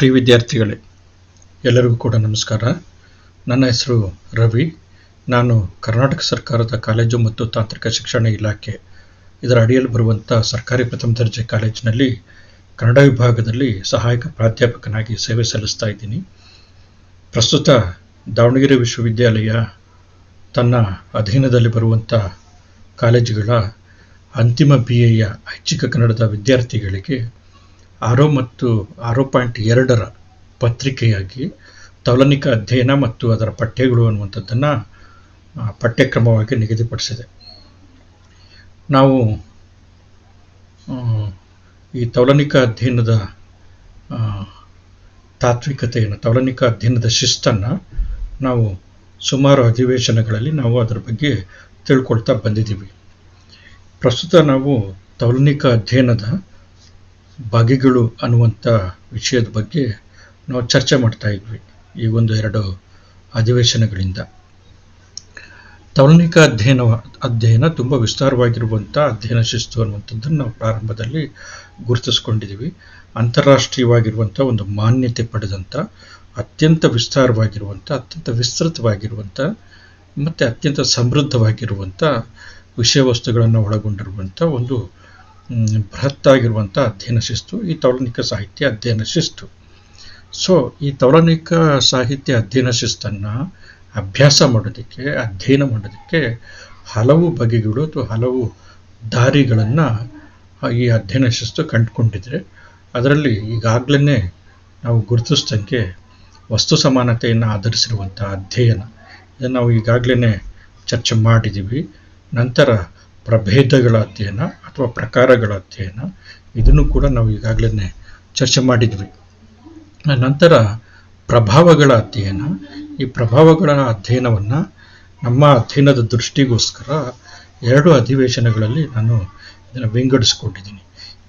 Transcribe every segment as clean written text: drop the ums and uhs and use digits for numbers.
ಪ್ರಿಯ ವಿದ್ಯಾರ್ಥಿಗಳೇ, ಎಲ್ಲರಿಗೂ ಕೂಡ ನಮಸ್ಕಾರ. ನನ್ನ ಹೆಸರು ರವಿ. ನಾನು ಕರ್ನಾಟಕ ಸರ್ಕಾರದ ಕಾಲೇಜು ಮತ್ತು ತಾಂತ್ರಿಕ ಶಿಕ್ಷಣ ಇಲಾಖೆ ಇದರ ಅಡಿಯಲ್ಲಿ ಬರುವಂಥ ಸರ್ಕಾರಿ ಪ್ರಥಮ ದರ್ಜೆ ಕಾಲೇಜಿನಲ್ಲಿ ಕನ್ನಡ ವಿಭಾಗದಲ್ಲಿ ಸಹಾಯಕ ಪ್ರಾಧ್ಯಾಪಕನಾಗಿ ಸೇವೆ ಸಲ್ಲಿಸ್ತಾ ಇದ್ದೀನಿ. ಪ್ರಸ್ತುತ ದಾವಣಗೆರೆ ವಿಶ್ವವಿದ್ಯಾಲಯ ತನ್ನ ಅಧೀನದಲ್ಲಿ ಬರುವಂಥ ಕಾಲೇಜುಗಳ ಅಂತಿಮ BA ಐಚ್ಛಿಕ ಕನ್ನಡದ ವಿದ್ಯಾರ್ಥಿಗಳಿಗೆ 6 ಮತ್ತು 6.2 ಪತ್ರಿಕೆಯಾಗಿ ತೌಲನಿಕ ಅಧ್ಯಯನ ಮತ್ತು ಅದರ ಪಠ್ಯಗಳು ಅನ್ನುವಂಥದ್ದನ್ನು ಪಠ್ಯಕ್ರಮವಾಗಿ ನಿಗದಿಪಡಿಸಿದೆ. ನಾವು ಈ ತೌಲನಿಕ ಅಧ್ಯಯನದ ತಾತ್ವಿಕತೆಯನ್ನು, ತೌಲನಿಕ ಅಧ್ಯಯನದ ಶಿಸ್ತನ್ನು ನಾವು ಸುಮಾರು ಅಧಿವೇಶನಗಳಲ್ಲಿ ನಾವು ಅದರ ಬಗ್ಗೆ ತಿಳ್ಕೊಳ್ತಾ ಬಂದಿದ್ದೀವಿ. ಪ್ರಸ್ತುತ ನಾವು ತೌಲನಿಕ ಅಧ್ಯಯನದ ಬಗೆಗಳು ಅನ್ನುವಂಥ ವಿಷಯದ ಬಗ್ಗೆ ನಾವು ಚರ್ಚೆ ಮಾಡ್ತಾ ಇದ್ವಿ ಈ 1-2 ಅಧಿವೇಶನಗಳಿಂದ. ತೌಲನಿಕ ಅಧ್ಯಯನ ತುಂಬ ವಿಸ್ತಾರವಾಗಿರುವಂಥ ಅಧ್ಯಯನ ಶಿಸ್ತು ಅನ್ನುವಂಥದ್ದನ್ನು ನಾವು ಪ್ರಾರಂಭದಲ್ಲಿ ಗುರುತಿಸ್ಕೊಂಡಿದ್ದೀವಿ. ಅಂತಾರಾಷ್ಟ್ರೀಯವಾಗಿರುವಂಥ ಒಂದು ಮಾನ್ಯತೆ ಪಡೆದಂಥ ಅತ್ಯಂತ ವಿಸ್ತಾರವಾಗಿರುವಂಥ, ಅತ್ಯಂತ ವಿಸ್ತೃತವಾಗಿರುವಂಥ ಮತ್ತು ಅತ್ಯಂತ ಸಮೃದ್ಧವಾಗಿರುವಂಥ ವಿಷಯ ವಸ್ತುಗಳನ್ನು ಒಳಗೊಂಡಿರುವಂಥ ಒಂದು ಬೃಹತ್ತಾಗಿರುವಂಥ ಅಧ್ಯಯನ ಶಿಸ್ತು ಈ ತೌಲನಿಕ ಸಾಹಿತ್ಯ ಅಧ್ಯಯನ ಶಿಸ್ತು. ಸೊ ಈ ತೌಲನಿಕ ಸಾಹಿತ್ಯ ಅಧ್ಯಯನ ಶಿಸ್ತನ್ನು ಅಭ್ಯಾಸ ಮಾಡೋದಕ್ಕೆ, ಅಧ್ಯಯನ ಮಾಡೋದಕ್ಕೆ ಹಲವು ಬಗೆಗಳು ಅಥವಾ ಹಲವು ದಾರಿಗಳನ್ನು ಈ ಅಧ್ಯಯನ ಶಿಸ್ತು ಕಂಡುಕೊಂಡಿದ್ರೆ, ಅದರಲ್ಲಿ ಈಗಾಗಲೇ ನಾವು ಗುರುತಿಸಿದಂಗೆ ವಸ್ತು ಸಮಾನತೆಯನ್ನು ಆಧರಿಸಿರುವಂಥ ಅಧ್ಯಯನ, ಇದನ್ನು ನಾವು ಈಗಾಗಲೇ ಚರ್ಚೆ ಮಾಡಿದ್ದೀವಿ. ನಂತರ ಪ್ರಭೇದಗಳ ಅಧ್ಯಯನ ಅಥವಾ ಪ್ರಕಾರಗಳ ಅಧ್ಯಯನ, ಇದನ್ನು ಕೂಡ ನಾವು ಈಗಾಗಲೇ ಚರ್ಚೆ ಮಾಡಿದ್ವಿ. ನಂತರ ಪ್ರಭಾವಗಳ ಅಧ್ಯಯನ, ಈ ಪ್ರಭಾವಗಳ ಅಧ್ಯಯನವನ್ನು ನಮ್ಮ ಅಧ್ಯಯನದ ದೃಷ್ಟಿಗೋಸ್ಕರ 2 ಅಧಿವೇಶನಗಳಲ್ಲಿ ನಾನು ಇದನ್ನು ವಿಂಗಡಿಸ್ಕೊಂಡಿದ್ದೀನಿ.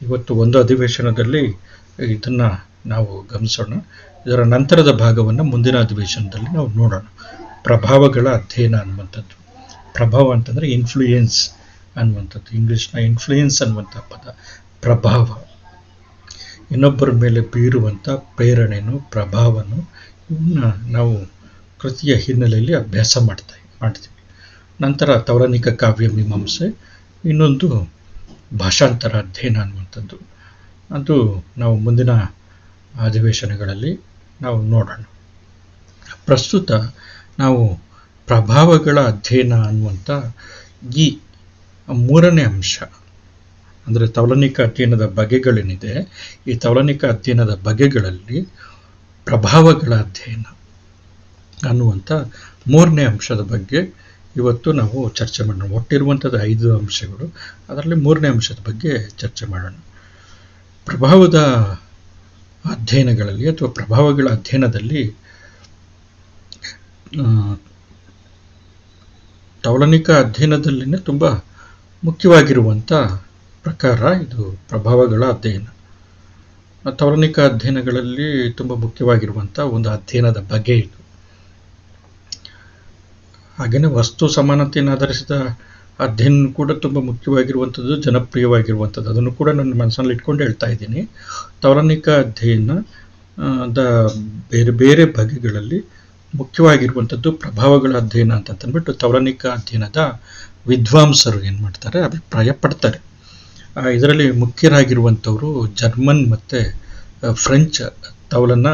ಇವತ್ತು ಒಂದು ಅಧಿವೇಶನದಲ್ಲಿ ಇದನ್ನು ನಾವು ಗಮನಿಸೋಣ. ಇದರ ನಂತರದ ಭಾಗವನ್ನು ಮುಂದಿನ ಅಧಿವೇಶನದಲ್ಲಿ ನಾವು ನೋಡೋಣ. ಪ್ರಭಾವಗಳ ಅಧ್ಯಯನ ಅನ್ನುವಂಥದ್ದು, ಪ್ರಭಾವ ಅಂತಂದರೆ ಇನ್ಫ್ಲೂಯೆನ್ಸ್ ಅನ್ನುವಂಥದ್ದು, ಇಂಗ್ಲೀಷ್ನ ಇನ್ಫ್ಲೂಯೆನ್ಸ್ ಅನ್ನುವಂಥ ಪದ ಪ್ರಭಾವ, ಇನ್ನೊಬ್ಬರ ಮೇಲೆ ಬೀರುವಂಥ ಪ್ರೇರಣೆನೂ ಪ್ರಭಾವನೂ, ಇವನ್ನ ನಾವು ಕೃತಿಯ ಹಿನ್ನೆಲೆಯಲ್ಲಿ ಅಭ್ಯಾಸ ಮಾಡ್ತೀವಿ. ನಂತರ ತೌಲನಿಕ ಕಾವ್ಯ ಮೀಮಾಂಸೆ, ಇನ್ನೊಂದು ಭಾಷಾಂತರ ಅಧ್ಯಯನ ಅನ್ನುವಂಥದ್ದು, ಅದು ನಾವು ಮುಂದಿನ ಅಧಿವೇಶನಗಳಲ್ಲಿ ನಾವು ನೋಡೋಣ. ಪ್ರಸ್ತುತ ನಾವು ಪ್ರಭಾವಗಳ ಅಧ್ಯಯನ ಅನ್ನುವಂಥ ಈ 3ನೇ ಅಂಶ, ಅಂದರೆ ತೌಲನಿಕ ಅಧ್ಯಯನದ ಬಗೆಗಳೇನಿದೆ, ಈ ತೌಲನಿಕ ಅಧ್ಯಯನದ ಬಗೆಗಳಲ್ಲಿ ಪ್ರಭಾವಗಳ ಅಧ್ಯಯನ ಅನ್ನುವಂಥ 3ನೇ ಅಂಶದ ಬಗ್ಗೆ ಇವತ್ತು ನಾವು ಚರ್ಚೆ ಮಾಡೋಣ. ಒಟ್ಟಿರುವಂಥದ್ದು 5 ಅಂಶಗಳು, ಅದರಲ್ಲಿ 3ನೇ ಅಂಶದ ಬಗ್ಗೆ ಚರ್ಚೆ ಮಾಡೋಣ. ಪ್ರಭಾವದ ಅಧ್ಯಯನಗಳಲ್ಲಿ ಅಥವಾ ಪ್ರಭಾವಗಳ ಅಧ್ಯಯನದಲ್ಲಿ ತೌಲನಿಕ ಅಧ್ಯಯನದಲ್ಲಿನೇ ತುಂಬ ಮುಖ್ಯವಾಗಿರುವಂಥ ಪ್ರಕಾರ ಇದು ಪ್ರಭಾವಗಳ ಅಧ್ಯಯನ. ತೌಲನಿಕ ಅಧ್ಯಯನಗಳಲ್ಲಿ ತುಂಬ ಮುಖ್ಯವಾಗಿರುವಂಥ ಒಂದು ಅಧ್ಯಯನದ ಬಗೆ ಇದು. ಹಾಗೆಯೇ ವಸ್ತು ಸಮಾನತೆಯನ್ನು ಆಧರಿಸಿದ ಅಧ್ಯಯನ ಕೂಡ ತುಂಬ ಮುಖ್ಯವಾಗಿರುವಂಥದ್ದು, ಜನಪ್ರಿಯವಾಗಿರುವಂಥದ್ದು. ಅದನ್ನು ಕೂಡ ನನ್ನ ಮನಸ್ಸಲ್ಲಿ ಇಟ್ಕೊಂಡು ಹೇಳ್ತಾ ಇದ್ದೀನಿ. ತೌಲನಿಕ ಅಧ್ಯಯನದ ಬೇರೆ ಬೇರೆ ಬಗೆಗಳಲ್ಲಿ ಮುಖ್ಯವಾಗಿರುವಂಥದ್ದು ಪ್ರಭಾವಗಳ ಅಧ್ಯಯನ ಅಂತಂದ್ಬಿಟ್ಟು ತೌಲನಿಕ ಅಧ್ಯಯನದ ವಿದ್ವಾಂಸರು ಏನು ಮಾಡ್ತಾರೆ, ಅಭಿಪ್ರಾಯ ಪಡ್ತಾರೆ. ಇದರಲ್ಲಿ ಮುಖ್ಯರಾಗಿರುವಂಥವರು ಜರ್ಮನ್ ಮತ್ತು ಫ್ರೆಂಚ್ ತೌಲನ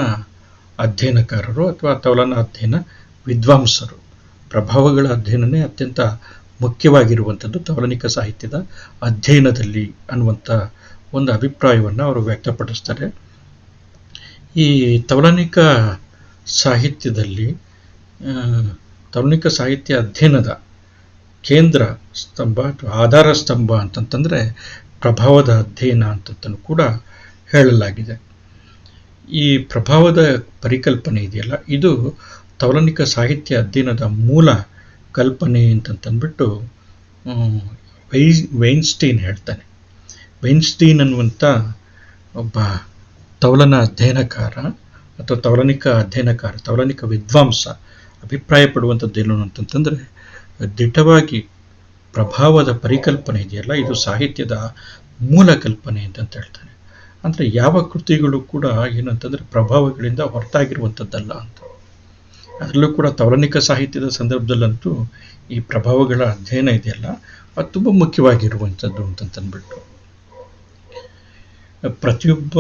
ಅಧ್ಯಯನಕಾರರು ಅಥವಾ ತೌಲನ ಅಧ್ಯಯನ ವಿದ್ವಾಂಸರು. ಪ್ರಭಾವಗಳ ಅಧ್ಯಯನನೇ ಅತ್ಯಂತ ಮುಖ್ಯವಾಗಿರುವಂಥದ್ದು ತೌಲನಿಕ ಸಾಹಿತ್ಯದ ಅಧ್ಯಯನದಲ್ಲಿ ಅನ್ನುವಂಥ ಒಂದು ಅಭಿಪ್ರಾಯವನ್ನು ಅವರು ವ್ಯಕ್ತಪಡಿಸ್ತಾರೆ. ಈ ತೌಲನಿಕ ಸಾಹಿತ್ಯದಲ್ಲಿ ತೌಲನಿಕ ಸಾಹಿತ್ಯ ಅಧ್ಯಯನದ ಕೇಂದ್ರ ಸ್ತಂಭ ಅಥವಾ ಆಧಾರ ಸ್ತಂಭ ಅಂತಂತಂದರೆ ಪ್ರಭಾವದ ಅಧ್ಯಯನ ಅಂತಂತನೂ ಕೂಡ ಹೇಳಲಾಗಿದೆ. ಈ ಪ್ರಭಾವದ ಪರಿಕಲ್ಪನೆ ಇದೆಯಲ್ಲ, ಇದು ತೌಲನಿಕ ಸಾಹಿತ್ಯ ಅಧ್ಯಯನದ ಮೂಲ ಕಲ್ಪನೆ ಅಂತಂತಂದ್ಬಿಟ್ಟು ವೈನ್ಸ್ಟೀನ್ ಹೇಳ್ತಾನೆ. ವೈನ್ಸ್ಟೀನ್ ಅನ್ನುವಂಥ ಒಬ್ಬ ತೌಲನ ಅಧ್ಯಯನಕಾರ ಅಥವಾ ತೌಲನಿಕ ಅಧ್ಯಯನಕಾರ, ತೌಲನಿಕ ವಿದ್ವಾಂಸ ಅಭಿಪ್ರಾಯ ಪಡುವಂಥದ್ದೇನು ಅಂತಂತಂದರೆ, ದಿಟ್ಟವಾಗಿ ಪ್ರಭಾವದ ಪರಿಕಲ್ಪನೆ ಇದೆಯಲ್ಲ, ಇದು ಸಾಹಿತ್ಯದ ಮೂಲ ಕಲ್ಪನೆ ಅಂತ ಹೇಳ್ತಾನೆ. ಅಂದರೆ ಯಾವ ಕೃತಿಗಳು ಕೂಡ ಏನಂತಂದರೆ ಪ್ರಭಾವಗಳಿಂದ ಹೊರತಾಗಿರುವಂಥದ್ದಲ್ಲ ಅಂತ. ಅದರಲ್ಲೂ ಕೂಡ ತೌಲನಿಕ ಸಾಹಿತ್ಯದ ಸಂದರ್ಭದಲ್ಲಂತೂ ಈ ಪ್ರಭಾವಗಳ ಅಧ್ಯಯನ ಇದೆಯಲ್ಲ ಅದು ತುಂಬ ಮುಖ್ಯವಾಗಿರುವಂಥದ್ದು ಅಂತಂದ್ಬಿಟ್ಟು ಪ್ರತಿಯೊಬ್ಬ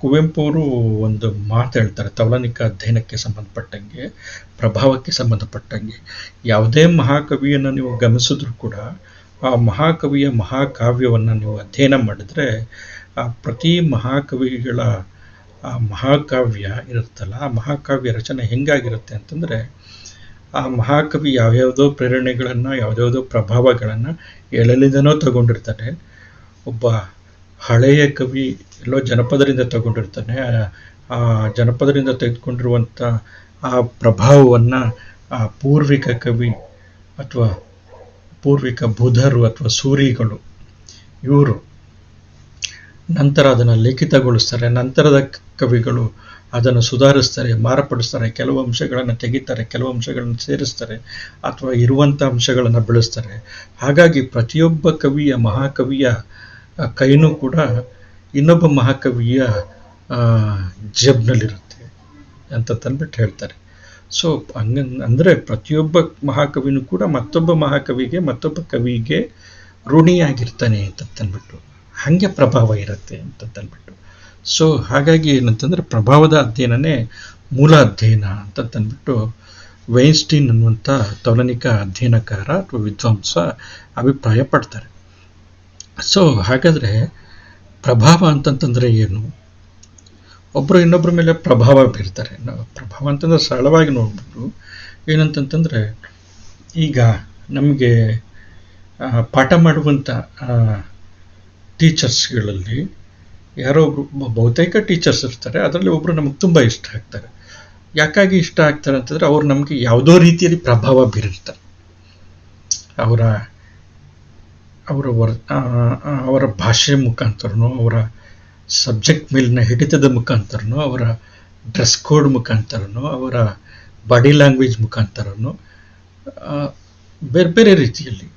ಕುವೆಂಪು ಅವರು ಒಂದು ಮಾತು ಹೇಳ್ತಾರೆ ತೌಲನಿಕ ಅಧ್ಯಯನಕ್ಕೆ ಸಂಬಂಧಪಟ್ಟಂಗೆ, ಪ್ರಭಾವಕ್ಕೆ ಸಂಬಂಧಪಟ್ಟಂಗೆ. ಯಾವುದೇ ಮಹಾಕವಿಯನ್ನು ನೀವು ಗಮನಿಸಿದ್ರು ಕೂಡ ಆ ಮಹಾಕವಿಯ ಮಹಾಕಾವ್ಯವನ್ನು ನೀವು ಅಧ್ಯಯನ ಮಾಡಿದ್ರೆ ಆ ಪ್ರತಿ ಮಹಾಕವಿಗಳ ಆ ಮಹಾಕಾವ್ಯ ಇರುತ್ತಲ್ಲ, ಆ ಮಹಾಕಾವ್ಯ ರಚನೆ ಹೆಂಗಾಗಿರುತ್ತೆ ಅಂತಂದರೆ ಆ ಮಹಾಕವಿ ಯಾವ್ಯಾವುದೋ ಪ್ರೇರಣೆಗಳನ್ನು ಯಾವುದ್ಯಾವುದೋ ಪ್ರಭಾವಗಳನ್ನು ಎಳಲಿಂದನೋ ತಗೊಂಡಿರ್ತಾನೆ. ಒಬ್ಬ ಹಳೆಯ ಕವಿ ಎಲ್ಲೋ ಜನಪದರಿಂದ ತಗೊಂಡಿರ್ತಾನೆ. ಆ ಜನಪದರಿಂದ ತೆಗೆದುಕೊಂಡಿರುವಂಥ ಆ ಪ್ರಭಾವವನ್ನು ಆ ಪೂರ್ವಿಕ ಕವಿ ಅಥವಾ ಪೂರ್ವಿಕ ಬುಧರು ಅಥವಾ ಸೂರಿಗಳು ಇವರು ನಂತರ ಅದನ್ನು ಲಿಖಿತಗೊಳಿಸ್ತಾರೆ. ನಂತರದ ಕವಿಗಳು ಅದನ್ನು ಸುಧಾರಿಸ್ತಾರೆ, ಮಾರ್ಪಡಿಸ್ತಾರೆ, ಕೆಲವು ಅಂಶಗಳನ್ನು ತೆಗಿತಾರೆ, ಕೆಲವು ಅಂಶಗಳನ್ನು ಸೇರಿಸ್ತಾರೆ ಅಥವಾ ಇರುವಂಥ ಅಂಶಗಳನ್ನು ಬೆಳೆಸ್ತಾರೆ. ಹಾಗಾಗಿ ಪ್ರತಿಯೊಬ್ಬ ಕವಿಯ ಮಹಾಕವಿಯ ಕೈನೂ ಕೂಡ ಇನ್ನೊಬ್ಬ ಮಹಾಕವಿಯ ಜೇಬ್ನಲ್ಲಿರುತ್ತೆ ಅಂತ ತಂದ್ಬಿಟ್ಟು ಹೇಳ್ತಾರೆ. ಸೊ ಅಂದರೆ ಪ್ರತಿಯೊಬ್ಬ ಮಹಾಕವಿನೂ ಕೂಡ ಮತ್ತೊಬ್ಬ ಮಹಾಕವಿಗೆ ಮತ್ತೊಬ್ಬ ಕವಿಗೆ ಋಣಿಯಾಗಿರ್ತಾನೆ ಅಂತ ತಂದ್ಬಿಟ್ಟು ಹಾಗೆ ಪ್ರಭಾವ ಇರುತ್ತೆ ಅಂತಂದ್ಬಿಟ್ಟು. ಸೊ ಹಾಗಾಗಿ ಏನಂತಂದರೆ ಪ್ರಭಾವದ ಅಧ್ಯಯನನೇ ಮೂಲ ಅಧ್ಯಯನ ಅಂತಂದ್ಬಿಟ್ಟು ವೈನ್ಸ್ಟೀನ್ ಅನ್ನುವಂಥ ತೌಲನಿಕ ಅಧ್ಯಯನಕಾರ ಅಥವಾ ವಿದ್ವಾಂಸ ಅಭಿಪ್ರಾಯ ಪಡ್ತಾರೆ. ಸೊ ಹಾಗಾದರೆ ಪ್ರಭಾವ ಅಂತಂತಂದರೆ ಏನು? ಒಬ್ಬರು ಇನ್ನೊಬ್ಬರ ಮೇಲೆ ಪ್ರಭಾವ ಬೀರ್ತಾರೆ. ಪ್ರಭಾವ ಅಂತಂದ್ರೆ ಸರಳವಾಗಿ ನೋಡ್ಬಿಟ್ಟು ಏನಂತಂತಂದರೆ ಈಗ ನಮಗೆ ಪಾಠ ಮಾಡುವಂಥ ಟೀಚರ್ಸ್ಗಳಲ್ಲಿ ಯಾರೋ ಒಬ್ಬರು, ಬಹುತೇಕ ಟೀಚರ್ಸ್ ಇರ್ತಾರೆ, ಅದರಲ್ಲಿ ಒಬ್ಬರು ನಮಗೆ ತುಂಬ ಇಷ್ಟ ಆಗ್ತಾರೆ. ಯಾಕಾಗಿ ಇಷ್ಟ ಆಗ್ತಾರೆ ಅಂತಂದರೆ ಅವ್ರು ನಮಗೆ ಯಾವುದೋ ರೀತಿಯಲ್ಲಿ ಪ್ರಭಾವ ಬೀರಿರ್ತಾರೆ. ಅವರ ಭಾಷೆ ಮುಖಾಂತರನೋ, ಅವರ ಸಬ್ಜೆಕ್ಟ್ ಮೇಲಿನ ಹಿಡಿತದ ಮುಖಾಂತರನೋ, ಅವರ ಡ್ರೆಸ್ ಕೋಡ್ ಮುಖಾಂತರನೋ, ಅವರ ಬಾಡಿ ಲ್ಯಾಂಗ್ವೇಜ್ ಮುಖಾಂತರನೋ, ಬೇರೆ ಬೇರೆ ರೀತಿಯಲ್ಲಿ.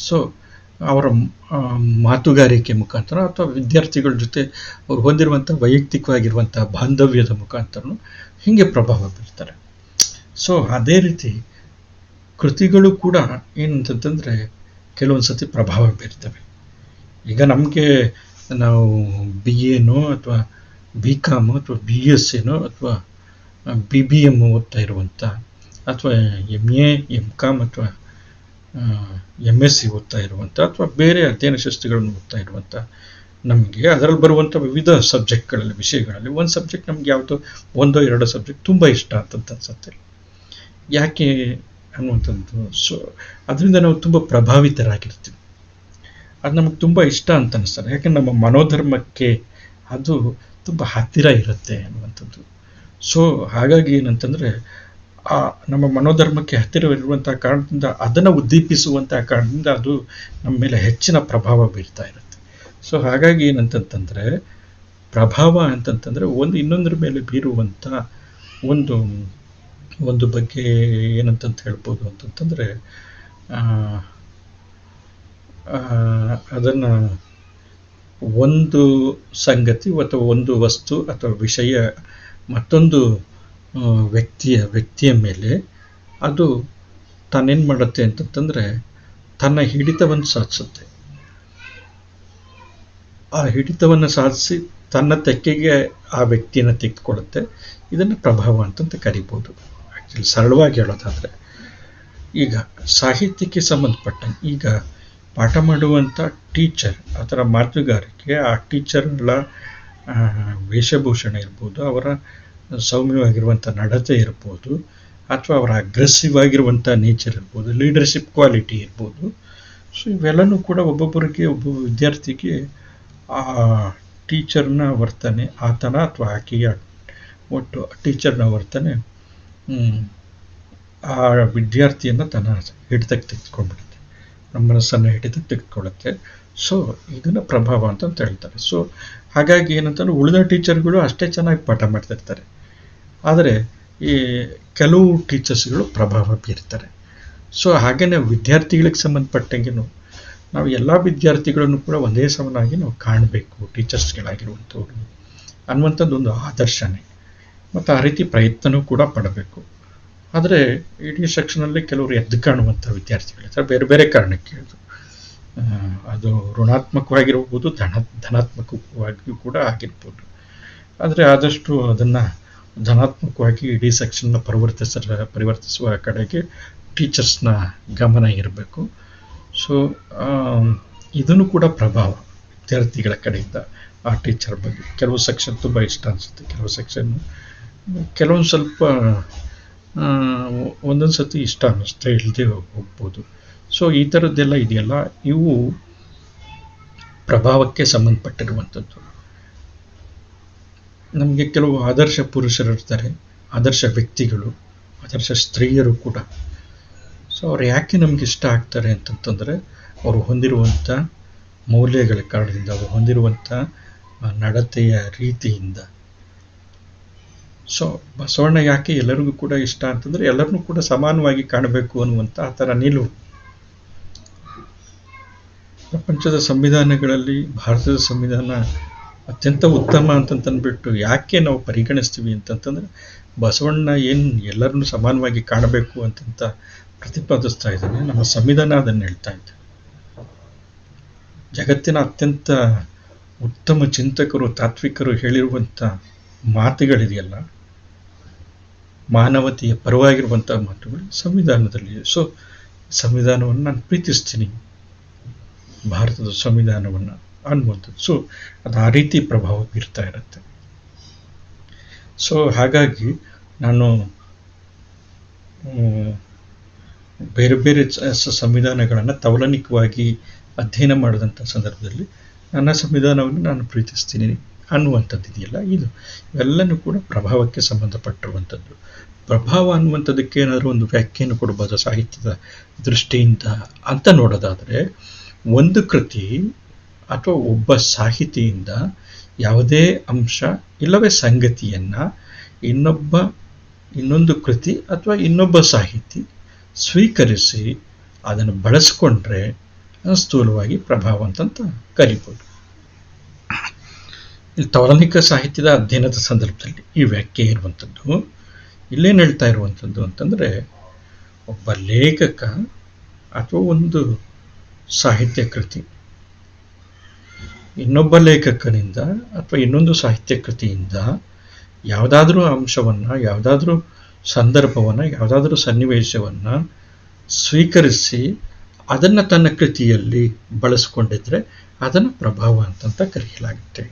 ಸೊ ಅವರ ಮಾತುಗಾರಿಕೆ ಮುಖಾಂತರ ಅಥವಾ ವಿದ್ಯಾರ್ಥಿಗಳ ಜೊತೆ ಅವ್ರು ಹೊಂದಿರುವಂಥ ವೈಯಕ್ತಿಕವಾಗಿರುವಂಥ ಬಾಂಧವ್ಯದ ಮುಖಾಂತರನೂ ಹೀಗೆ ಪ್ರಭಾವ ಬೀರ್ತಾರೆ. ಸೊ ಅದೇ ರೀತಿ ಕೃತಿಗಳು ಕೂಡ ಏನಂತಂದರೆ ಕೆಲವೊಂದು ಸತಿ ಪ್ರಭಾವ ಬೀರ್ತವೆ. ಈಗ ನಮಗೆ ನಾವು BA ಅಥವಾ BCom ಅಥವಾ BSc ಅಥವಾ BBM ಓದ್ತಾ ಇರುವಂಥ ಅಥವಾ MA MCom ಅಥವಾ MSc ಓದ್ತಾ ಇರುವಂಥ ಅಥವಾ ಬೇರೆ ಅಧ್ಯಯನ ಶಾಸ್ತ್ರಗಳನ್ನು ಓದ್ತಾ ಇರುವಂಥ ನಮಗೆ ಅದರಲ್ಲಿ ಬರುವಂಥ ವಿವಿಧ ಸಬ್ಜೆಕ್ಟ್ಗಳಲ್ಲಿ, ವಿಷಯಗಳಲ್ಲಿ ಒಂದು ಸಬ್ಜೆಕ್ಟ್ ನಮ್ಗೆ ಯಾವುದೋ ಒಂದೋ ಎರಡೋ ಸಬ್ಜೆಕ್ಟ್ ತುಂಬ ಇಷ್ಟ ಅಂತ ಅನ್ಸುತ್ತೆ. ಯಾಕೆ ಅನ್ನುವಂಥದ್ದು. ಸೊ ಅದರಿಂದ ನಾವು ತುಂಬ ಪ್ರಭಾವಿತರಾಗಿರ್ತೀವಿ. ಅದು ನಮಗೆ ತುಂಬ ಇಷ್ಟ ಅಂತ ಅನಿಸ್ತಾರೆ. ಯಾಕಂದ್ರೆ ನಮ್ಮ ಮನೋಧರ್ಮಕ್ಕೆ ಅದು ತುಂಬ ಹತ್ತಿರ ಇರುತ್ತೆ ಅನ್ನುವಂಥದ್ದು. ಸೊ ಹಾಗಾಗಿ ಏನಂತಂದರೆ ನಮ್ಮ ಮನೋಧರ್ಮಕ್ಕೆ ಹತ್ತಿರವಿರುವಂಥ ಕಾರಣದಿಂದ, ಅದನ್ನು ಉದ್ದೀಪಿಸುವಂಥ ಕಾರಣದಿಂದ ಅದು ನಮ್ಮ ಮೇಲೆ ಹೆಚ್ಚಿನ ಪ್ರಭಾವ ಬೀರ್ತಾ ಇರುತ್ತೆ. ಸೊ ಹಾಗಾಗಿ ಏನಂತಂತಂದರೆ ಪ್ರಭಾವ ಅಂತಂತಂದರೆ ಇನ್ನೊಂದರ ಮೇಲೆ ಬೀರುವಂಥ ಒಂದು ಬಗ್ಗೆ ಏನಂತಂತ ಹೇಳ್ಬೋದು ಅಂತಂತಂದರೆ ಅದನ್ನು ಒಂದು ಸಂಗತಿ ಅಥವಾ ಒಂದು ವಸ್ತು ಅಥವಾ ವಿಷಯ ಮತ್ತೊಂದು ವ್ಯಕ್ತಿಯ ಮೇಲೆ ಅದು ತಾನೇನು ಮಾಡುತ್ತೆ ಅಂತಂತಂದರೆ ತನ್ನ ಹಿಡಿತವನ್ನು ಸಾಧಿಸುತ್ತೆ. ಆ ಹಿಡಿತವನ್ನು ಸಾಧಿಸಿ ತನ್ನ ತೆಕ್ಕೆಗೆ ಆ ವ್ಯಕ್ತಿಯನ್ನು ತೆಗೆದುಕೊಳ್ಳುತ್ತೆ. ಇದನ್ನು ಪ್ರಭಾವ ಅಂತಂತ ಕರಿಬೋದು. ಆ್ಯಕ್ಚುಲಿ ಸರಳವಾಗಿ ಹೇಳೋದಾದರೆ, ಈಗ ಸಾಹಿತ್ಯಕ್ಕೆ ಸಂಬಂಧಪಟ್ಟಂಗೆ ಈಗ ಪಾಠ ಮಾಡುವಂಥ ಟೀಚರ್ ಅದರ ಮಾತುಗಾರಿಕೆ, ಆ ಟೀಚರ್ಗಳ ವೇಷಭೂಷಣ ಇರ್ಬೋದು, ಅವರ ಸೌಮ್ಯವಾಗಿರುವಂಥ ನಡತೆ ಇರ್ಬೋದು, ಅಥವಾ ಅವರ ಅಗ್ರೆಸಿವ್ ಆಗಿರುವಂಥ ನೇಚರ್ ಇರ್ಬೋದು, ಲೀಡರ್ಶಿಪ್ ಕ್ವಾಲಿಟಿ ಇರ್ಬೋದು. ಸೊ ಇವೆಲ್ಲನೂ ಕೂಡ ಒಬ್ಬ ವಿದ್ಯಾರ್ಥಿಗೆ ಆ ಟೀಚರ್ನ ವರ್ತನೆ, ಆತನ ಅಥವಾ ಆಕೆಯ ಒಟ್ಟು ಟೀಚರ್ನ ವರ್ತನೆ ಆ ವಿದ್ಯಾರ್ಥಿಯನ್ನು ತನ್ನ ಹಿಡಿತಕ್ಕೆ ತೆಗೆದುಕೊಂಡ್ಬಿಡುತ್ತೆ, ನಮ್ಮ ಮನಸ್ಸನ್ನು ಹಿಡಿತಕ್ಕೆ ತೆಗೆದುಕೊಳ್ಳುತ್ತೆ. ಸೊ ಇದನ್ನು ಪ್ರಭಾವ ಅಂತ ಹೇಳ್ತಾರೆ. ಸೊ ಹಾಗಾಗಿ ಏನಂತಂದ್ರೆ ಉಳಿದ ಟೀಚರ್ಗಳು ಅಷ್ಟೇ ಚೆನ್ನಾಗಿ ಪಾಠ ಮಾಡ್ತಿರ್ತಾರೆ, ಆದರೆ ಈ ಕೆಲವು ಟೀಚರ್ಸ್ಗಳು ಪ್ರಭಾವ ಬೀರ್ತಾರೆ. ಸೊ ಹಾಗೆಯೇ ವಿದ್ಯಾರ್ಥಿಗಳಿಗೆ ಸಂಬಂಧಪಟ್ಟಂಗೆನೂ ನಾವು ಎಲ್ಲ ವಿದ್ಯಾರ್ಥಿಗಳನ್ನು ಕೂಡ ಒಂದೇ ಸಮನಾಗಿ ನಾವು ಕಾಣಬೇಕು, ಟೀಚರ್ಸ್ಗಳಾಗಿರುವಂಥವ್ರು ಅನ್ನುವಂಥದ್ದು ಒಂದು ಆದರ್ಶನೇ. ಮತ್ತು ಆ ರೀತಿ ಪ್ರಯತ್ನವೂ ಕೂಡ ಪಡಬೇಕು. ಆದರೆ ಇಡೀ ಸೆಕ್ಷನಲ್ಲಿ ಕೆಲವರು ಎದ್ದು ಕಾಣುವಂಥ ವಿದ್ಯಾರ್ಥಿಗಳಿರ್ತಾರೆ, ಬೇರೆ ಬೇರೆ ಕಾರಣಕ್ಕೆ. ಅದು ಋಣಾತ್ಮಕವಾಗಿರ್ಬೋದು, ಧನಾತ್ಮಕವಾಗಿಯೂ ಕೂಡ ಆಗಿರ್ಬೋದು. ಆದರೆ ಆದಷ್ಟು ಅದನ್ನು ಧನಾತ್ಮಕವಾಗಿ ಇಡೀ ಸೆಕ್ಷನ್ನ ಪರಿವರ್ತಿಸುವ ಕಡೆಗೆ ಟೀಚರ್ಸ್ನ ಗಮನ ಇರಬೇಕು. ಸೊ ಇದನ್ನು ಕೂಡ ಪ್ರಭಾವ ವಿದ್ಯಾರ್ಥಿಗಳ ಕಡೆಯಿಂದ ಆ ಟೀಚರ್ ಬಗ್ಗೆ. ಕೆಲವು ಸೆಕ್ಷನ್ ತುಂಬ ಇಷ್ಟ ಅನಿಸುತ್ತೆ, ಕೆಲವು ಸೆಕ್ಷನ್ ಕೆಲವೊಂದು ಸ್ವಲ್ಪ ಒಂದೊಂದು ಸತಿ ಇಷ್ಟ ಅನ್ನಿಸ್ತಾ ಇಲ್ಲದೆ ಹೋಗ್ಬೋದು. ಸೊ ಈ ಥರದ್ದೆಲ್ಲ ಇದೆಯಲ್ಲ, ಇವು ಪ್ರಭಾವಕ್ಕೆ ಸಂಬಂಧಪಟ್ಟಿರುವಂಥದ್ದು. ನಮಗೆ ಕೆಲವು ಆದರ್ಶ ಪುರುಷರು ಇರ್ತಾರೆ, ಆದರ್ಶ ವ್ಯಕ್ತಿಗಳು, ಆದರ್ಶ ಸ್ತ್ರೀಯರು ಕೂಡ. ಸೊ ಅವ್ರು ಯಾಕೆ ನಮ್ಗೆ ಇಷ್ಟ ಆಗ್ತಾರೆ ಅಂತಂತಂದರೆ, ಅವರು ಹೊಂದಿರುವಂಥ ಮೌಲ್ಯಗಳ ಕಾರಣದಿಂದ, ಅವರು ಹೊಂದಿರುವಂಥ ನಡತೆಯ ರೀತಿಯಿಂದ. ಸೊ ಬಸವಣ್ಣ ಯಾಕೆ ಎಲ್ಲರಿಗೂ ಕೂಡ ಇಷ್ಟ ಅಂತಂದರೆ, ಎಲ್ಲರನ್ನೂ ಕೂಡ ಸಮಾನವಾಗಿ ಕಾಣಬೇಕು ಅನ್ನುವಂಥ ಆ ಥರ ನಿಲುವು. ಪ್ರಪಂಚದ ಸಂವಿಧಾನಗಳಲ್ಲಿ ಭಾರತದ ಸಂವಿಧಾನ ಅತ್ಯಂತ ಉತ್ತಮ ಅಂತಂತಂದ್ಬಿಟ್ಟು ಯಾಕೆ ನಾವು ಪರಿಗಣಿಸ್ತೀವಿ ಅಂತಂತಂದರೆ, ಬಸವಣ್ಣ ಏನು ಎಲ್ಲರನ್ನೂ ಸಮಾನವಾಗಿ ಕಾಣಬೇಕು ಅಂತಂತ ಪ್ರತಿಪಾದಿಸ್ತಾ ಇದ್ದಾನೆ. ನಮ್ಮ ಸಂವಿಧಾನ ಅದನ್ನು ಹೇಳ್ತಾ ಇದೆ. ಜಗತ್ತಿನ ಅತ್ಯಂತ ಉತ್ತಮ ಚಿಂತಕರು, ತಾತ್ವಿಕರು ಹೇಳಿರುವಂಥ ಮಾತುಗಳಿದೆಯಲ್ಲ, ಮಾನವತೆಯ ಪರವಾಗಿರುವಂಥ ಮಾತುಗಳು ಸಂವಿಧಾನದಲ್ಲಿ. ಸೊ ಸಂವಿಧಾನವನ್ನು ನಾನು ಪ್ರೀತಿಸ್ತೀನಿ, ಭಾರತದ ಸಂವಿಧಾನವನ್ನು ಅನ್ನುವಂಥದ್ದು. ಸೊ ಅದು ಆ ರೀತಿ ಪ್ರಭಾವ ಬೀರ್ತಾ ಇರುತ್ತೆ. ಸೊ ಹಾಗಾಗಿ ನಾನು ಬೇರೆ ಬೇರೆ ಸಂವಿಧಾನಗಳನ್ನು ತೌಲನಿಕವಾಗಿ ಅಧ್ಯಯನ ಮಾಡಿದಂಥ ಸಂದರ್ಭದಲ್ಲಿ ನನ್ನ ಸಂವಿಧಾನವನ್ನು ನಾನು ಪ್ರೀತಿಸ್ತೀನಿ ಅನ್ನುವಂಥದ್ದು ಇದೆಯಲ್ಲ, ಇವೆಲ್ಲನೂ ಕೂಡ ಪ್ರಭಾವಕ್ಕೆ ಸಂಬಂಧಪಟ್ಟಿರುವಂಥದ್ದು. ಪ್ರಭಾವ ಅನ್ನುವಂಥದ್ದಕ್ಕೆ ಏನಾದರೂ ಒಂದು ವ್ಯಾಖ್ಯೆಯನ್ನು ಕೊಡ್ಬೋದು ಸಾಹಿತ್ಯದ ದೃಷ್ಟಿಯಿಂದ ಅಂತ ನೋಡೋದಾದರೆ, ಒಂದು ಕೃತಿ ಅಥವಾ ಒಬ್ಬ ಸಾಹಿತಿಯಿಂದ ಯಾವುದೇ ಅಂಶ ಇಲ್ಲವೇ ಸಂಗತಿಯನ್ನು ಇನ್ನೊಂದು ಕೃತಿ ಅಥವಾ ಇನ್ನೊಬ್ಬ ಸಾಹಿತಿ ಸ್ವೀಕರಿಸಿ ಅದನ್ನು ಬಳಸ್ಕೊಂಡ್ರೆ ಸ್ಥೂಲವಾಗಿ ಪ್ರಭಾವ ಅಂತಂತ ಕರಿಬೋದು. ಇಲ್ಲಿ ತೌಲನಿಕ ಸಾಹಿತ್ಯದ ಅಧ್ಯಯನದ ಸಂದರ್ಭದಲ್ಲಿ ಈ ವ್ಯಾಖ್ಯೆ ಇರುವಂಥದ್ದು. ಇಲ್ಲೇನು ಹೇಳ್ತಾ ಇರುವಂಥದ್ದು ಅಂತಂದರೆ, ಒಬ್ಬ ಲೇಖಕ ಅಥವಾ ಒಂದು ಸಾಹಿತ್ಯ ಕೃತಿ ಇನ್ನೊಬ್ಬ ಲೇಖಕನಿಂದ ಅಥವಾ ಇನ್ನೊಂದು ಸಾಹಿತ್ಯ ಕೃತಿಯಿಂದ ಯಾವುದಾದ್ರೂ ಅಂಶವನ್ನು, ಯಾವುದಾದ್ರೂ ಸಂದರ್ಭವನ್ನು, ಯಾವುದಾದ್ರೂ ಸನ್ನಿವೇಶವನ್ನು ಸ್ವೀಕರಿಸಿ ಅದನ್ನು ತನ್ನ ಕೃತಿಯಲ್ಲಿ ಬಳಸ್ಕೊಂಡಿದ್ರೆ ಅದನ್ನು ಪ್ರಭಾವ ಅಂತಂತ ಕರೆಯಲಾಗುತ್ತೆ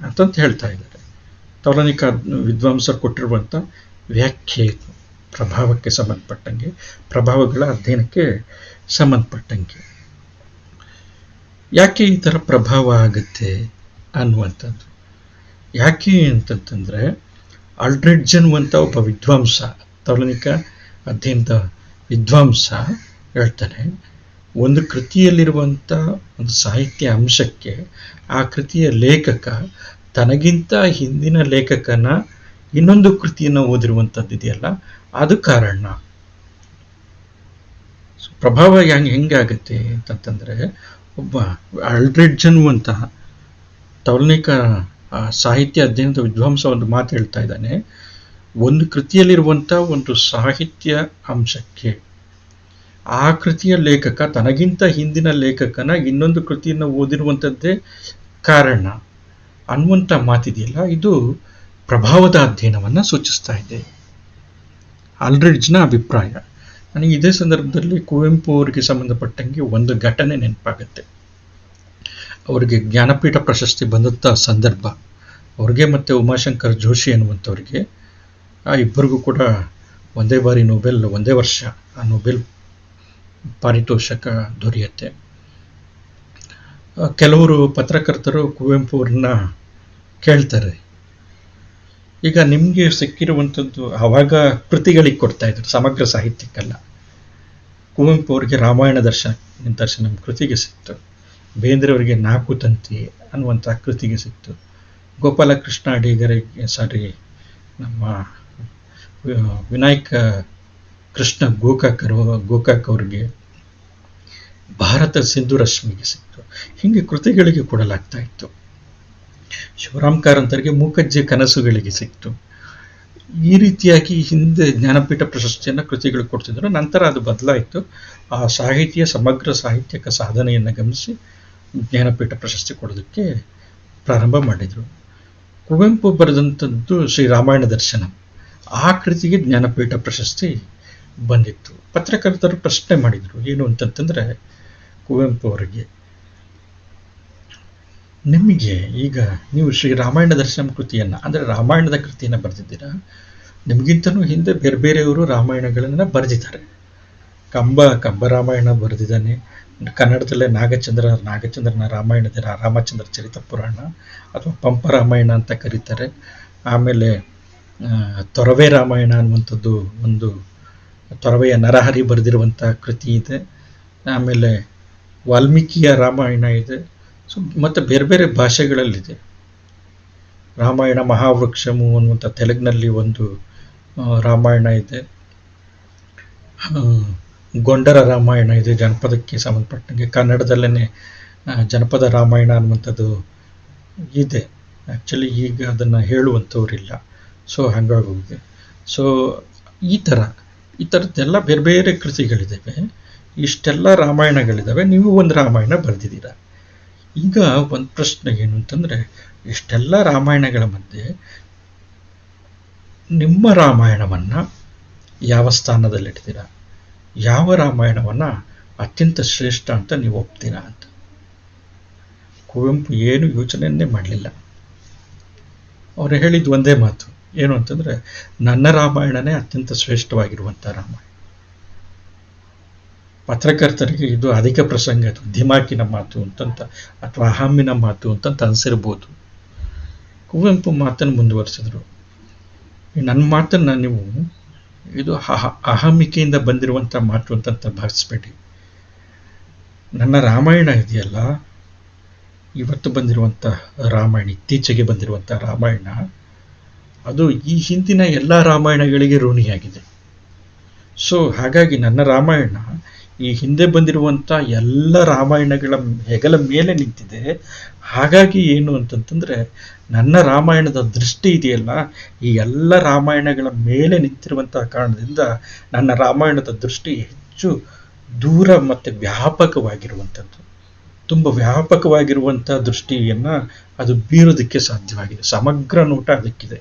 ಅಂತಂತ ಹೇಳ್ತಾ ಇದ್ದಾರೆ. ತೌಲನಿಕ ವಿದ್ವಾಂಸರು ಕೊಟ್ಟಿರುವಂಥ ವ್ಯಾಖ್ಯೆ ಪ್ರಭಾವಕ್ಕೆ ಸಂಬಂಧಪಟ್ಟಂಗೆ, ಪ್ರಭಾವಗಳ ಅಧ್ಯಯನಕ್ಕೆ ಸಂಬಂಧಪಟ್ಟಂಗೆ. ಯಾಕೆ ಈ ಥರ ಪ್ರಭಾವ ಆಗುತ್ತೆ ಅನ್ನುವಂಥದ್ದು. ಯಾಕೆ ಅಂತಂತಂದರೆ, ಆಲ್ಡ್ರಿಡ್ಜ್ ಅನ್ನುವಂಥ ಒಬ್ಬ ವಿದ್ವಾಂಸ, ತೌಲನಿಕ ಅಧ್ಯಯನದ ವಿದ್ವಾಂಸ ಹೇಳ್ತಾನೆ, ಒಂದು ಕೃತಿಯಲ್ಲಿರುವಂಥ ಒಂದು ಸಾಹಿತ್ಯ ಅಂಶಕ್ಕೆ ಆ ಕೃತಿಯ ಲೇಖಕ ತನಗಿಂತ ಹಿಂದಿನ ಲೇಖಕನ ಇನ್ನೊಂದು ಕೃತಿಯನ್ನು ಓದಿರುವಂಥದ್ದು ಇದೆಯಲ್ಲ, ಅದು ಕಾರಣ. ಪ್ರಭಾವ ಹೆಂಗಾಗುತ್ತೆ ಅಂತಂತಂದರೆ, ಒಬ್ಬ ಆಲ್ಡ್ರಿಡ್ಜ್ ಅನ್ನುವಂತಹ ತೌಲನಿಕ ಸಾಹಿತ್ಯ ಅಧ್ಯಯನದ ವಿದ್ವಾಂಸ ಒಂದು ಮಾತು ಹೇಳ್ತಾ ಇದ್ದಾನೆ, ಒಂದು ಕೃತಿಯಲ್ಲಿರುವಂಥ ಒಂದು ಸಾಹಿತ್ಯ ಅಂಶಕ್ಕೆ ಆ ಕೃತಿಯ ಲೇಖಕ ತನಗಿಂತ ಹಿಂದಿನ ಲೇಖಕನ ಇನ್ನೊಂದು ಕೃತಿಯನ್ನು ಓದಿರುವಂಥದ್ದೇ ಕಾರಣ ಅನ್ನುವಂಥ ಮಾತಿದೆಯಲ್ಲ, ಇದು ಪ್ರಭಾವದ ಅಧ್ಯಯನವನ್ನು ಸೂಚಿಸ್ತಾ ಇದೆ. ಆಲ್ಡ್ರಿಡ್ಜ್ನ ಅಭಿಪ್ರಾಯ. ನನಗೆ ಇದೇ ಸಂದರ್ಭದಲ್ಲಿ ಕುವೆಂಪು ಅವರಿಗೆ ಸಂಬಂಧಪಟ್ಟಂಗೆ ಒಂದು ಘಟನೆ ನೆನಪಾಗುತ್ತೆ. ಅವರಿಗೆ ಜ್ಞಾನಪೀಠ ಪ್ರಶಸ್ತಿ ಬಂದಂಥ ಸಂದರ್ಭ, ಅವ್ರಿಗೆ ಮತ್ತು ಉಮಾಶಂಕರ್ ಜೋಶಿ ಅನ್ನುವಂಥವ್ರಿಗೆ, ಆ ಇಬ್ಬರಿಗೂ ಕೂಡ ಒಂದೇ ಬಾರಿ ಒಂದೇ ವರ್ಷ ಆ ನೊಬೆಲ್ ಪಾರಿತೋಷಕ ದೊರೆಯುತ್ತೆ. ಕೆಲವರು ಪತ್ರಕರ್ತರು ಕುವೆಂಪು ಅವ್ರನ್ನ ಕೇಳ್ತಾರೆ, ಈಗ ನಿಮಗೆ ಸಿಕ್ಕಿರುವಂಥದ್ದು, ಆವಾಗ ಕೃತಿಗಳಿಗೆ ಕೊಡ್ತಾ ಇದ್ರು, ಸಮಗ್ರ ಸಾಹಿತ್ಯಕ್ಕಲ್ಲ. ಕುವೆಂಪು ಅವರಿಗೆ ರಾಮಾಯಣ ದರ್ಶನ ಕೃತಿಗೆ ಸಿಕ್ತು, ಬೇಂದ್ರೆಯವರಿಗೆ ನಾಲ್ಕು ತಂತಿ ಅನ್ನುವಂಥ ಕೃತಿಗೆ ಸಿಕ್ತು, ಗೋಪಾಲಕೃಷ್ಣ ಅಡಿಗರಿಗೆ ನಮ್ಮ ವಿನಾಯಕ ಕೃಷ್ಣ ಗೋಕಾಕ್ ಅವ್ರಿಗೆ ಭಾರತ ಸಿಂಧು ರಶ್ಮಿಗೆ ಸಿಕ್ತು. ಹೀಗೆ ಕೃತಿಗಳಿಗೆ ಕೊಡಲಾಗ್ತಾ ಇತ್ತು. ಶಿವರಾಮ್ ಕಾರಂತರಿಗೆ ಮೂಕಜ್ಜಿ ಕನಸುಗಳಿಗೆ ಸಿಕ್ತು. ಈ ರೀತಿಯಾಗಿ ಹಿಂದೆ ಜ್ಞಾನಪೀಠ ಪ್ರಶಸ್ತಿಯನ್ನು ಕೃತಿಗಳು ಕೊಡ್ತಿದ್ರು. ನಂತರ ಅದು ಬದಲಾಯಿತು. ಆ ಸಾಹಿತ್ಯ ಸಮಗ್ರ ಸಾಹಿತ್ಯಕ ಸಾಧನೆಯನ್ನು ಗಮನಿಸಿ ಜ್ಞಾನಪೀಠ ಪ್ರಶಸ್ತಿ ಕೊಡೋದಕ್ಕೆ ಪ್ರಾರಂಭ ಮಾಡಿದರು. ಕುವೆಂಪು ಬರೆದಂಥದ್ದು ಶ್ರೀರಾಮಾಯಣ ದರ್ಶನ. ಆ ಕೃತಿಗೆ ಜ್ಞಾನಪೀಠ ಪ್ರಶಸ್ತಿ ಬಂದಿತ್ತು. ಪತ್ರಕರ್ತರು ಪ್ರಶ್ನೆ ಮಾಡಿದರು, ಏನು ಅಂತಂತಂದರೆ ಕುವೆಂಪು ಅವರಿಗೆ, ನಿಮಗೆ ಈಗ ನೀವು ಶ್ರೀರಾಮಾಯಣ ದರ್ಶನ ಕೃತಿಯನ್ನು, ಅಂದರೆ ರಾಮಾಯಣದ ಕೃತಿಯನ್ನು ಬರೆದಿದ್ದೀರಾ, ನಿಮಗಿಂತನೂ ಹಿಂದೆ ಬೇರೆ ಬೇರೆಯವರು ರಾಮಾಯಣಗಳನ್ನು ಬರೆದಿದ್ದಾರೆ. ಕಂಬ ರಾಮಾಯಣ ಬರೆದಿದ್ದಾನೆ. ಕನ್ನಡದಲ್ಲೇ ನಾಗಚಂದ್ರನ ರಾಮಾಯಣದ ರಾಮಚಂದ್ರ ಚರಿತ ಪುರಾಣ ಅಥವಾ ಪಂಪ ರಾಮಾಯಣ ಅಂತ ಕರೀತಾರೆ. ಆಮೇಲೆ ತೊರವೆ ರಾಮಾಯಣ ಅನ್ನುವಂಥದ್ದು ಒಂದು ತೊರವೆಯ ನರಹರಿ ಬರೆದಿರುವಂಥ ಕೃತಿ ಇದೆ. ಆಮೇಲೆ ವಾಲ್ಮೀಕಿಯ ರಾಮಾಯಣ ಇದೆ. ಸೊ ಮತ್ತು ಬೇರೆ ಬೇರೆ ಭಾಷೆಗಳಲ್ಲಿದೆ. ರಾಮಾಯಣ ಮಹಾವೃಕ್ಷಮು ಅನ್ನುವಂಥ ತೆಲುಗಿನಲ್ಲಿ ಒಂದು ರಾಮಾಯಣ ಇದೆ. ಗೊಂಡರ ರಾಮಾಯಣ ಇದೆ, ಜನಪದಕ್ಕೆ ಸಂಬಂಧಪಟ್ಟಂಗೆ. ಕನ್ನಡದಲ್ಲೇ ಜನಪದ ರಾಮಾಯಣ ಅನ್ನುವಂಥದ್ದು ಇದೆ. ಆ್ಯಕ್ಚುಲಿ ಈಗ ಅದನ್ನು ಹೇಳುವಂಥವ್ರಿಲ್ಲ. ಸೊ ಹಾಗಾಗೋಗಿದೆ. ಸೊ ಈ ಥರದ್ದೆಲ್ಲ ಬೇರೆ ಬೇರೆ ಕೃತಿಗಳಿದ್ದಾವೆ. ಇಷ್ಟೆಲ್ಲ ರಾಮಾಯಣಗಳಿದ್ದಾವೆ, ನೀವು ಒಂದು ರಾಮಾಯಣ ಬರೆದಿದ್ದೀರ. ಈಗ ಒಂದು ಪ್ರಶ್ನೆ ಏನು ಅಂತಂದರೆ, ಇಷ್ಟೆಲ್ಲ ರಾಮಾಯಣಗಳ ಮಧ್ಯೆ ನಿಮ್ಮ ರಾಮಾಯಣವನ್ನು ಯಾವ ಸ್ಥಾನದಲ್ಲಿಡ್ತೀರಾ? ಯಾವ ರಾಮಾಯಣವನ್ನು ಅತ್ಯಂತ ಶ್ರೇಷ್ಠ ಅಂತ ನೀವು ಒಪ್ತೀರಾ ಅಂತ. ಕುವೆಂಪು ಏನು ಯೋಚನೆಯನ್ನೇ ಮಾಡಲಿಲ್ಲ. ಅವರು ಹೇಳಿದ್ದು ಒಂದೇ ಮಾತು, ಏನು ಅಂತಂದರೆ, ನನ್ನ ರಾಮಾಯಣನೇ ಅತ್ಯಂತ ಶ್ರೇಷ್ಠವಾಗಿರುವಂಥ ರಾಮಾಯಣ. ಪತ್ರಕರ್ತರಿಗೆ ಇದು ಅಧಿಕ ಪ್ರಸಂಗ, ಅದು ಧಿಮಾಕಿನ ಮಾತು ಅಂತಂತ ಅಥವಾ ಅಹಮ್ಮಿನ ಮಾತು ಅಂತಂತ ಅನಿಸಿರ್ಬೋದು. ಕುವೆಂಪು ಮಾತನ್ನು ಮುಂದುವರಿಸಿದ್ರು. ನನ್ನ ಮಾತನ್ನು ನೀವು ಇದು ಅಹಮಿಕೆಯಿಂದ ಬಂದಿರುವಂಥ ಮಾತು ಅಂತಂತ ಭಾವಿಸ್ಬೇಡಿ. ನನ್ನ ರಾಮಾಯಣ ಇದೆಯಲ್ಲ, ಇವತ್ತು ಬಂದಿರುವಂಥ ರಾಮಾಯಣ, ಇತ್ತೀಚೆಗೆ ಬಂದಿರುವಂಥ ರಾಮಾಯಣ, ಅದು ಈ ಹಿಂದಿನ ಎಲ್ಲ ರಾಮಾಯಣಗಳಿಗೆ ಋಣಿಯಾಗಿದೆ. ಸೊ ಹಾಗಾಗಿ ನನ್ನ ರಾಮಾಯಣ ಈ ಹಿಂದೆ ಬಂದಿರುವಂಥ ಎಲ್ಲ ರಾಮಾಯಣಗಳ ಹೆಗಲ ಮೇಲೆ ನಿಂತಿದೆ. ಹಾಗಾಗಿ ಏನು ಅಂತಂತಂದರೆ, ನನ್ನ ರಾಮಾಯಣದ ದೃಷ್ಟಿ ಇದೆಯಲ್ಲ, ಈ ಎಲ್ಲ ರಾಮಾಯಣಗಳ ಮೇಲೆ ನಿಂತಿರುವಂಥ ಕಾರಣದಿಂದ ನನ್ನ ರಾಮಾಯಣದ ದೃಷ್ಟಿ ಹೆಚ್ಚು ದೂರ ಮತ್ತು ವ್ಯಾಪಕವಾಗಿರುವಂಥದ್ದು, ತುಂಬ ವ್ಯಾಪಕವಾಗಿರುವಂಥ ದೃಷ್ಟಿಯನ್ನು ಅದು ಬೀರೋದಕ್ಕೆ ಸಾಧ್ಯವಾಗಿದೆ. ಸಮಗ್ರ ನೋಟ ಅದಕ್ಕಿದೆ.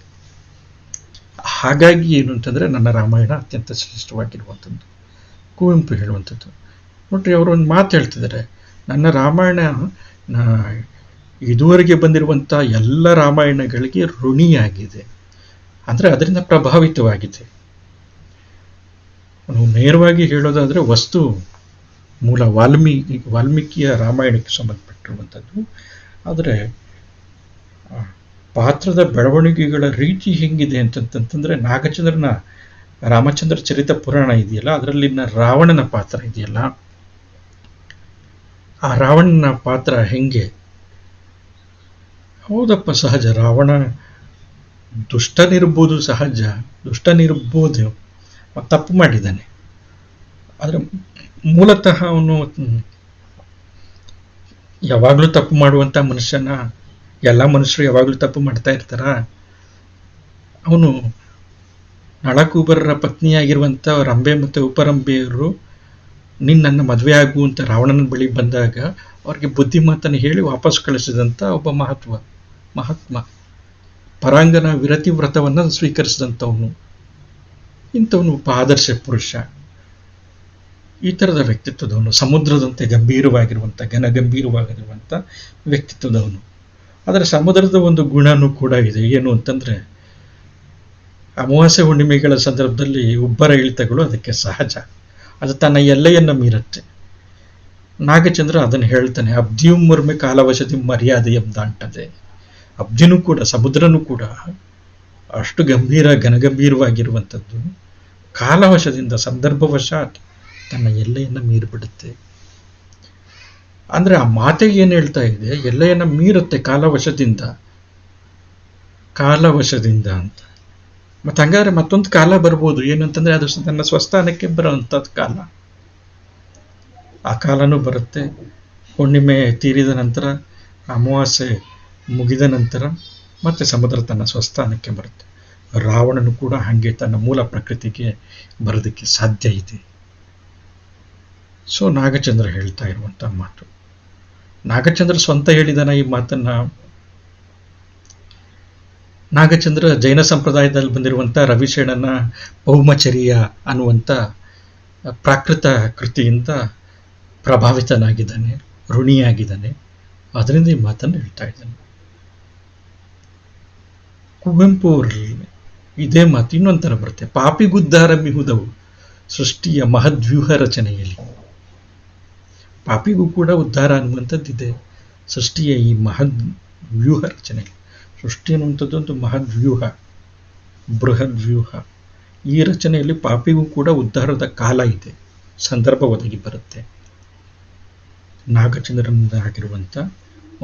ಹಾಗಾಗಿ ಏನು ಅಂತಂದರೆ, ನನ್ನ ರಾಮಾಯಣ ಅತ್ಯಂತ ಶ್ರೇಷ್ಠವಾಗಿರುವಂಥದ್ದು ಕುವೆಂಪು ಹೇಳುವಂಥದ್ದು. ನೋಡ್ರಿ, ಅವರು ಒಂದು ಮಾತು ಹೇಳ್ತಿದ್ದಾರೆ, ನನ್ನ ರಾಮಾಯಣ ಇದುವರೆಗೆ ಬಂದಿರುವಂಥ ಎಲ್ಲ ರಾಮಾಯಣಗಳಿಗೆ ಋಣಿಯಾಗಿದೆ, ಅಂದರೆ ಅದರಿಂದ ಪ್ರಭಾವಿತವಾಗಿದೆ. ನೇರವಾಗಿ ಹೇಳೋದಾದರೆ ವಸ್ತು ಮೂಲ ವಾಲ್ಮೀಕಿಯ ರಾಮಾಯಣಕ್ಕೆ ಸಂಬಂಧಪಟ್ಟಿರುವಂಥದ್ದು. ಆದರೆ ಪಾತ್ರದ ಬೆಳವಣಿಗೆಗಳ ರೀತಿ ಹೆಂಗಿದೆ ಅಂತಂತಂದರೆ, ನಾಗಚಂದ್ರನ ರಾಮಚಂದ್ರ ಚರಿತ ಪುರಾಣ ಇದೆಯಲ್ಲ, ಅದರಲ್ಲಿನ ರಾವಣನ ಪಾತ್ರ ಇದೆಯಲ್ಲ, ಆ ರಾವಣನ ಪಾತ್ರ ಹೆಂಗೆ, ಹೌದಪ್ಪ ಸಹಜ, ರಾವಣ ದುಷ್ಟನಿರ್ಬೋದು, ಸಹಜ ದುಷ್ಟನಿರ್ಬೋದು, ತಪ್ಪು ಮಾಡಿದ್ದಾನೆ. ಆದರೆ ಮೂಲತಃ ಅವನು ಯಾವಾಗಲೂ ತಪ್ಪು ಮಾಡುವಂಥ ಮನುಷ್ಯನ, ಎಲ್ಲ ಮನುಷ್ಯರು ಯಾವಾಗಲೂ ತಪ್ಪು ಮಾಡ್ತಾ ಇರ್ತಾರ. ಅವನು ನಳಕೂಬರರ ಪತ್ನಿಯಾಗಿರುವಂಥ ರಂಬೆ ಮತ್ತು ಉಪರಂಬೆಯವರು ನಿನ್ನನ್ನು ಮದುವೆ ಆಗುವಂಥ ರಾವಣನ ಬಳಿ ಬಂದಾಗ ಅವ್ರಿಗೆ ಬುದ್ಧಿ ಮಾತನ್ನು ಹೇಳಿ ವಾಪಸ್ ಕಳಿಸಿದಂಥ ಒಬ್ಬ ಮಹಾತ್ಮ, ಪರಾಂಗನ ವಿರತಿ ವ್ರತವನ್ನು ಸ್ವೀಕರಿಸಿದಂಥವನು. ಇಂಥವನು ಒಬ್ಬ ಆದರ್ಶ ಪುರುಷ. ಈ ಥರದ ವ್ಯಕ್ತಿತ್ವದವನು, ಸಮುದ್ರದಂತೆ ಗಂಭೀರವಾಗಿರುವಂಥ ಘನಗಂಭೀರವಾಗಿರುವಂಥ ವ್ಯಕ್ತಿತ್ವದವನು. ಆದರೆ ಸಮುದ್ರದ ಒಂದು ಗುಣನೂ ಕೂಡ ಇದೆ. ಏನು ಅಂತಂದರೆ, ಅಮಾವಾಸ್ಯೆ ಹುಣ್ಣಿಮೆಗಳ ಸಂದರ್ಭದಲ್ಲಿ ಉಬ್ಬರ ಇಳಿತಗಳು ಅದಕ್ಕೆ ಸಹಜ. ಅದು ತನ್ನ ಎಲ್ಲೆಯನ್ನು ಮೀರುತ್ತೆ. ನಾಗಚಂದ್ರ ಅದನ್ನು ಹೇಳ್ತಾನೆ, ಅಬ್ದಿಯು ಮುರ್ಮೆ ಕಾಲವಶದಿ ಮರ್ಯಾದೆಯಂ ದಾಂಟದೆ. ಅಬ್ದಿನೂ ಕೂಡ, ಸಮುದ್ರನೂ ಕೂಡ ಅಷ್ಟು ಘನಗಂಭೀರವಾಗಿರುವಂಥದ್ದು ಕಾಲವಶದಿಂದ, ಸಂದರ್ಭವಶಾತ್ ತನ್ನ ಎಲ್ಲೆಯನ್ನು ಮೀರಿಬಿಡುತ್ತೆ. ಅಂದರೆ ಆ ಮಾತೆಗೆ ಏನು ಹೇಳ್ತಾ ಇದೆ, ಎಲ್ಲೆಯನ್ನು ಮೀರುತ್ತೆ ಕಾಲವಶದಿಂದ ಅಂತ. ಮತ್ತು ಹಂಗಾದ್ರೆ ಮತ್ತೊಂದು ಕಾಲ ಬರ್ಬೋದು, ಏನು ಅಂತಂದರೆ ಅದು ತನ್ನ ಸ್ವಸ್ಥಾನಕ್ಕೆ ಬರೋವಂಥದ್ದು ಕಾಲ. ಆ ಕಾಲನೂ ಬರುತ್ತೆ. ಹುಣ್ಣಿಮೆ ತೀರಿದ ನಂತರ, ಅಮಾವಾಸ್ಯೆ ಮುಗಿದ ನಂತರ ಮತ್ತೆ ಸಮುದ್ರ ತನ್ನ ಸ್ವಸ್ಥಾನಕ್ಕೆ ಬರುತ್ತೆ. ರಾವಣನು ಕೂಡ ಹಾಗೆ ತನ್ನ ಮೂಲ ಪ್ರಕೃತಿಗೆ ಬರೋದಕ್ಕೆ ಸಾಧ್ಯ ಇದೆ. ಸೊ ನಾಗಚಂದ್ರ ಹೇಳ್ತಾ ಇರುವಂಥ ಮಾತು. ನಾಗಚಂದ್ರ ಸ್ವಂತ ಹೇಳಿದಾನ ಈ ಮಾತನ್ನ. ನಾಗಚಂದ್ರ ಜೈನ ಸಂಪ್ರದಾಯದಲ್ಲಿ ಬಂದಿರುವಂಥ ರವಿಶೇಣನ ಭೌಮಚರ್ಯ ಅನ್ನುವಂಥ ಪ್ರಾಕೃತ ಕೃತಿಯಿಂದ ಪ್ರಭಾವಿತನಾಗಿದ್ದಾನೆ, ಋಣಿಯಾಗಿದ್ದಾನೆ. ಅದರಿಂದ ಈ ಮಾತನ್ನು ಹೇಳ್ತಾ ಇದ್ದಾನೆ. ಕುವೆಂಪು ಅವರಲ್ಲಿ ಇದೇ ಮಾತು ಇನ್ನೊಂಥರ ಬರುತ್ತೆ. ಪಾಪಿಗುದ್ಧಾರ ಮಿಹುದವು ಸೃಷ್ಟಿಯ ಮಹದ್ವ್ಯೂಹ ರಚನೆಯಲ್ಲಿ. ಪಾಪಿಗೂ ಕೂಡ ಉದ್ಧಾರ ಅನ್ನುವಂಥದ್ದಿದೆ ಸೃಷ್ಟಿಯ ಈ ಮಹದ್ ವ್ಯೂಹ ರಚನೆ. ಸೃಷ್ಟಿ ಅನ್ನುವಂಥದ್ದು ಒಂದು ಮಹದ್ವ್ಯೂಹ, ಬೃಹದ್ ವ್ಯೂಹ. ಈ ರಚನೆಯಲ್ಲಿ ಪಾಪಿಗೂ ಕೂಡ ಉದ್ಧಾರದ ಕಾಲ ಇದೆ, ಸಂದರ್ಭ ಒದಗಿ ಬರುತ್ತೆ. ನಾಗಚಂದ್ರನಿಂದ ಆಗಿರುವಂಥ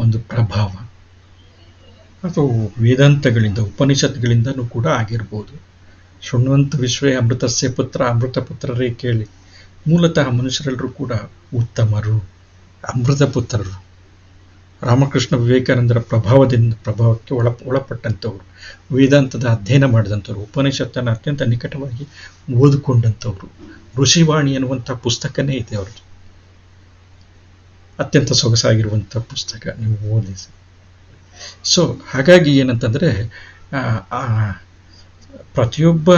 ಒಂದು ಪ್ರಭಾವ ಅಥವಾ ವೇದಾಂತಗಳಿಂದ, ಉಪನಿಷತ್ಗಳಿಂದನೂ ಕೂಡ ಆಗಿರ್ಬೋದು. ಶೃಣ್ವಂತ ವಿಶ್ವೇ ಅಮೃತಸ್ಯ ಪುತ್ರ, ಅಮೃತ ಪುತ್ರರೇ ಕೇಳಿ. ಮೂಲತಃ ಮನುಷ್ಯರೆಲ್ಲರೂ ಕೂಡ ಉತ್ತಮರು, ಅಮೃತ ಪುತ್ರರು. ರಾಮಕೃಷ್ಣ ವಿವೇಕಾನಂದರ ಪ್ರಭಾವಕ್ಕೆ ಒಳಪಟ್ಟಂಥವ್ರು, ವೇದಾಂತದ ಅಧ್ಯಯನ ಮಾಡಿದಂಥವ್ರು, ಉಪನಿಷತ್ತನ್ನು ಅತ್ಯಂತ ನಿಕಟವಾಗಿ ಓದಿಕೊಂಡಂಥವ್ರು. ಋಷಿವಾಣಿ ಅನ್ನುವಂಥ ಪುಸ್ತಕನೇ ಇದೆ ಅವ್ರದ್ದು. ಅತ್ಯಂತ ಸೊಗಸಾಗಿರುವಂಥ ಪುಸ್ತಕ, ನೀವು ಓದಿಸಿ. ಸೊ ಹಾಗಾಗಿ ಏನಂತಂದರೆ, ಪ್ರತಿಯೊಬ್ಬ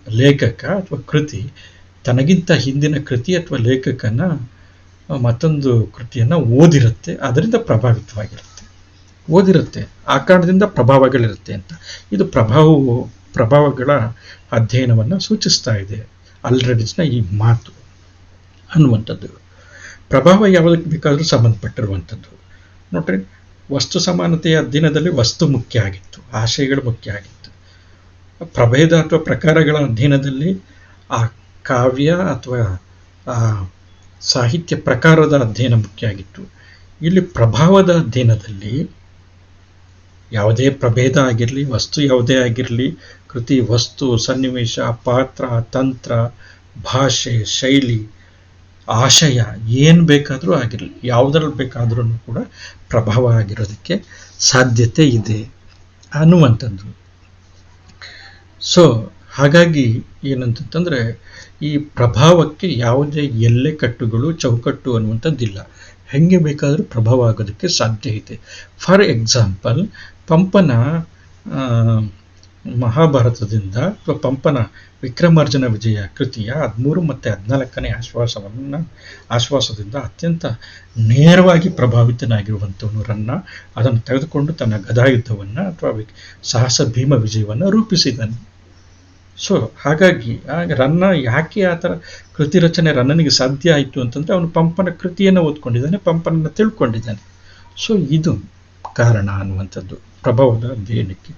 ಲೇಖಕ ಅಥವಾ ಕೃತಿ ತನಗಿಂತ ಹಿಂದಿನ ಕೃತಿ ಅಥವಾ ಲೇಖಕನ ಮತ್ತೊಂದು ಕೃತಿಯನ್ನು ಓದಿರುತ್ತೆ, ಅದರಿಂದ ಪ್ರಭಾವಿತವಾಗಿರುತ್ತೆ. ಓದಿರುತ್ತೆ, ಆ ಕಾರಣದಿಂದ ಪ್ರಭಾವಗಳಿರುತ್ತೆ ಅಂತ. ಇದು ಪ್ರಭಾವಗಳ ಅಧ್ಯಯನವನ್ನು ಸೂಚಿಸ್ತಾ ಇದೆ ಆಲ್ರೆಡಿಸ್ನ ಈ ಮಾತು ಅನ್ನುವಂಥದ್ದು. ಪ್ರಭಾವ ಯಾವುದಕ್ಕೆ ಬೇಕಾದರೂ ಸಂಬಂಧಪಟ್ಟಿರುವಂಥದ್ದು. ನೋಡ್ರಿ, ವಸ್ತು ಸಮಾನತೆಯ ಅಧ್ಯಯನದಲ್ಲಿ ವಸ್ತು ಮುಖ್ಯ ಆಗಿತ್ತು, ಆಶಯಗಳು ಮುಖ್ಯ ಆಗಿತ್ತು. ಪ್ರಭೇದ ಅಥವಾ ಪ್ರಕಾರಗಳ ಅಧ್ಯಯನದಲ್ಲಿ ಆ ಕಾವ್ಯ ಅಥವಾ ಆ ಸಾಹಿತ್ಯ ಪ್ರಕಾರದ ಅಧ್ಯಯನ ಮುಖ್ಯ ಆಗಿತ್ತು. ಇಲ್ಲಿ ಪ್ರಭಾವದ ಅಧ್ಯಯನದಲ್ಲಿ ಯಾವುದೇ ಪ್ರಭೇದ ಆಗಿರಲಿ, ವಸ್ತು ಯಾವುದೇ ಆಗಿರಲಿ, ಕೃತಿ, ವಸ್ತು, ಸನ್ನಿವೇಶ, ಪಾತ್ರ, ತಂತ್ರ, ಭಾಷೆ, ಶೈಲಿ, ಆಶಯ ಏನು ಬೇಕಾದರೂ ಆಗಿರಲಿ, ಯಾವುದರಲ್ಲಿ ಬೇಕಾದ್ರೂ ಕೂಡ ಪ್ರಭಾವ ಆಗಿರೋದಕ್ಕೆ ಸಾಧ್ಯತೆ ಇದೆ ಅನ್ನುವಂಥದ್ದು. ಸೊ ಹಾಗಾಗಿ ಏನಂತಂದರೆ, ಈ ಪ್ರಭಾವಕ್ಕೆ ಯಾವುದೇ ಎಲ್ಲೆ ಕಟ್ಟುಗಳು, ಚೌಕಟ್ಟು ಅನ್ನುವಂಥದ್ದಿಲ್ಲ. ಹೆಂಗೆ ಬೇಕಾದರೂ ಪ್ರಭಾವ ಆಗೋದಕ್ಕೆ ಸಾಧ್ಯ ಇದೆ. ಫಾರ್ ಎಕ್ಸಾಂಪಲ್, ಪಂಪನ ಮಹಾಭಾರತದಿಂದ ಅಥವಾ ಪಂಪನ ವಿಕ್ರಮಾರ್ಜುನ ವಿಜಯ ಕೃತಿಯ 13 ಮತ್ತು 14ನೇ ಆಶ್ವಾಸದಿಂದ ಅತ್ಯಂತ ನೇರವಾಗಿ ಪ್ರಭಾವಿತನಾಗಿರುವಂಥವನು ರನ್ನ ಅದನ್ನು ತೆಗೆದುಕೊಂಡು ತನ್ನ ಗದಾಯುದ್ಧವನ್ನು ಅಥವಾ ಸಾಹಸ ಭೀಮ ವಿಜಯವನ್ನು ರೂಪಿಸಿದನು. ಸೊ ಹಾಗಾಗಿ ರನ್ನ ಯಾಕೆ ಆ ಥರ ಕೃತಿ ರಚನೆ ರನ್ನನಿಗೆ ಸಾಧ್ಯ ಆಯಿತು ಅಂತಂದರೆ, ಅವನು ಪಂಪನ ಕೃತಿಯನ್ನು ಓದ್ಕೊಂಡಿದ್ದಾನೆ, ಪಂಪನನ್ನು ತಿಳ್ಕೊಂಡಿದ್ದಾನೆ. ಸೊ ಇದು ಕಾರಣ ಅನ್ನುವಂಥದ್ದು ಪ್ರಭಾವದ ಅಧ್ಯಯನಕ್ಕೆ.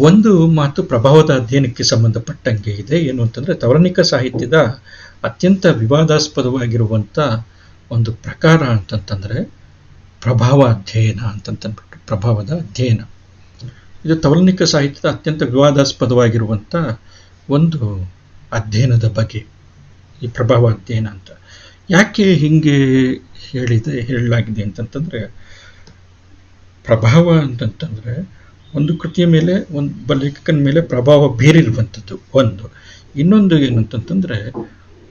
ಒಂದು ಮಾತು ಪ್ರಭಾವದ ಅಧ್ಯಯನಕ್ಕೆ ಸಂಬಂಧಪಟ್ಟಂಗೆ ಇದೆ. ಏನು ಅಂತಂದರೆ, ತವರಣಿಕ ಸಾಹಿತ್ಯದ ಅತ್ಯಂತ ವಿವಾದಾಸ್ಪದವಾಗಿರುವಂಥ ಒಂದು ಪ್ರಕಾರ ಅಂತಂತಂದರೆ ಪ್ರಭಾವ ಅಧ್ಯಯನ ಅಂತಂತಂದ್ಬಿಟ್ಟು. ಪ್ರಭಾವದ ಅಧ್ಯಯನ ಇದು ತವರಣಿಕ ಸಾಹಿತ್ಯದ ಅತ್ಯಂತ ವಿವಾದಾಸ್ಪದವಾಗಿರುವಂಥ ಒಂದು ಅಧ್ಯಯನದ ಬಗೆ, ಈ ಪ್ರಭಾವ ಅಧ್ಯಯನ ಅಂತ. ಯಾಕೆ ಹೀಗೆ ಹೇಳಲಾಗಿದೆ ಅಂತಂತಂದರೆ, ಪ್ರಭಾವ ಅಂತಂತಂದರೆ ಒಂದು ಕೃತಿಯ ಮೇಲೆ, ಒಬ್ಬ ಲೇಖಕನ ಮೇಲೆ ಪ್ರಭಾವ ಬೀರಿರುವಂಥದ್ದು ಒಂದು. ಇನ್ನೊಂದು ಏನಂತಂತಂದರೆ,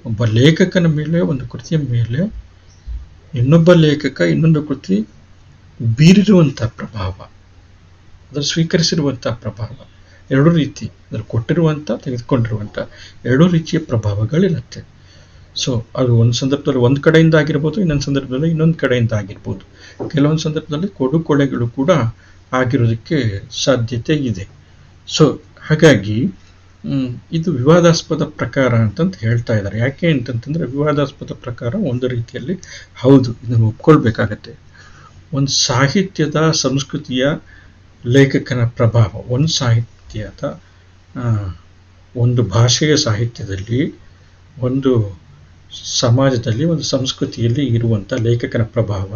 ಒಬ್ಬ ಲೇಖಕನ ಮೇಲೆ, ಒಂದು ಕೃತಿಯ ಮೇಲೆ ಇನ್ನೊಬ್ಬ ಲೇಖಕ ಇನ್ನೊಂದು ಕೃತಿ ಬೀರಿರುವಂಥ ಪ್ರಭಾವ, ಅದರ ಸ್ವೀಕರಿಸಿರುವಂಥ ಪ್ರಭಾವ. ಎರಡೂ ರೀತಿ, ಅದರ ಕೊಟ್ಟಿರುವಂಥ, ತೆಗೆದುಕೊಂಡಿರುವಂಥ ಎರಡೂ ರೀತಿಯ ಪ್ರಭಾವಗಳಿರುತ್ತೆ. ಸೊ ಅದು ಒಂದು ಸಂದರ್ಭದಲ್ಲಿ ಒಂದು ಕಡೆಯಿಂದ ಆಗಿರ್ಬೋದು, ಇನ್ನೊಂದು ಸಂದರ್ಭದಲ್ಲಿ ಇನ್ನೊಂದು ಕಡೆಯಿಂದ ಆಗಿರ್ಬೋದು. ಕೆಲವೊಂದು ಸಂದರ್ಭದಲ್ಲಿ ಕೊಡುಕೊಳೆಗಳು ಕೂಡ ಆಗಿರೋದಕ್ಕೆ ಸಾಧ್ಯತೆ ಇದೆ. ಸೊ ಹಾಗಾಗಿ ಇದು ವಿವಾದಾಸ್ಪದ ಪ್ರಕಾರ ಅಂತಂತ ಹೇಳ್ತಾ ಇದ್ದಾರೆ. ಯಾಕೆ ಅಂತಂತಂದರೆ, ವಿವಾದಾಸ್ಪದ ಪ್ರಕಾರ ಒಂದು ರೀತಿಯಲ್ಲಿ ಹೌದು, ಇದನ್ನು ಒಪ್ಕೊಳ್ಬೇಕಾಗತ್ತೆ. ಒಂದು ಸಾಹಿತ್ಯದ, ಸಂಸ್ಕೃತಿಯ, ಲೇಖಕನ ಪ್ರಭಾವ, ಒಂದು ಸಾಹಿತ್ಯದ, ಒಂದು ಭಾಷೆಯ ಸಾಹಿತ್ಯದಲ್ಲಿ, ಒಂದು ಸಮಾಜದಲ್ಲಿ, ಒಂದು ಸಂಸ್ಕೃತಿಯಲ್ಲಿ ಇರುವಂಥ ಲೇಖಕನ ಪ್ರಭಾವ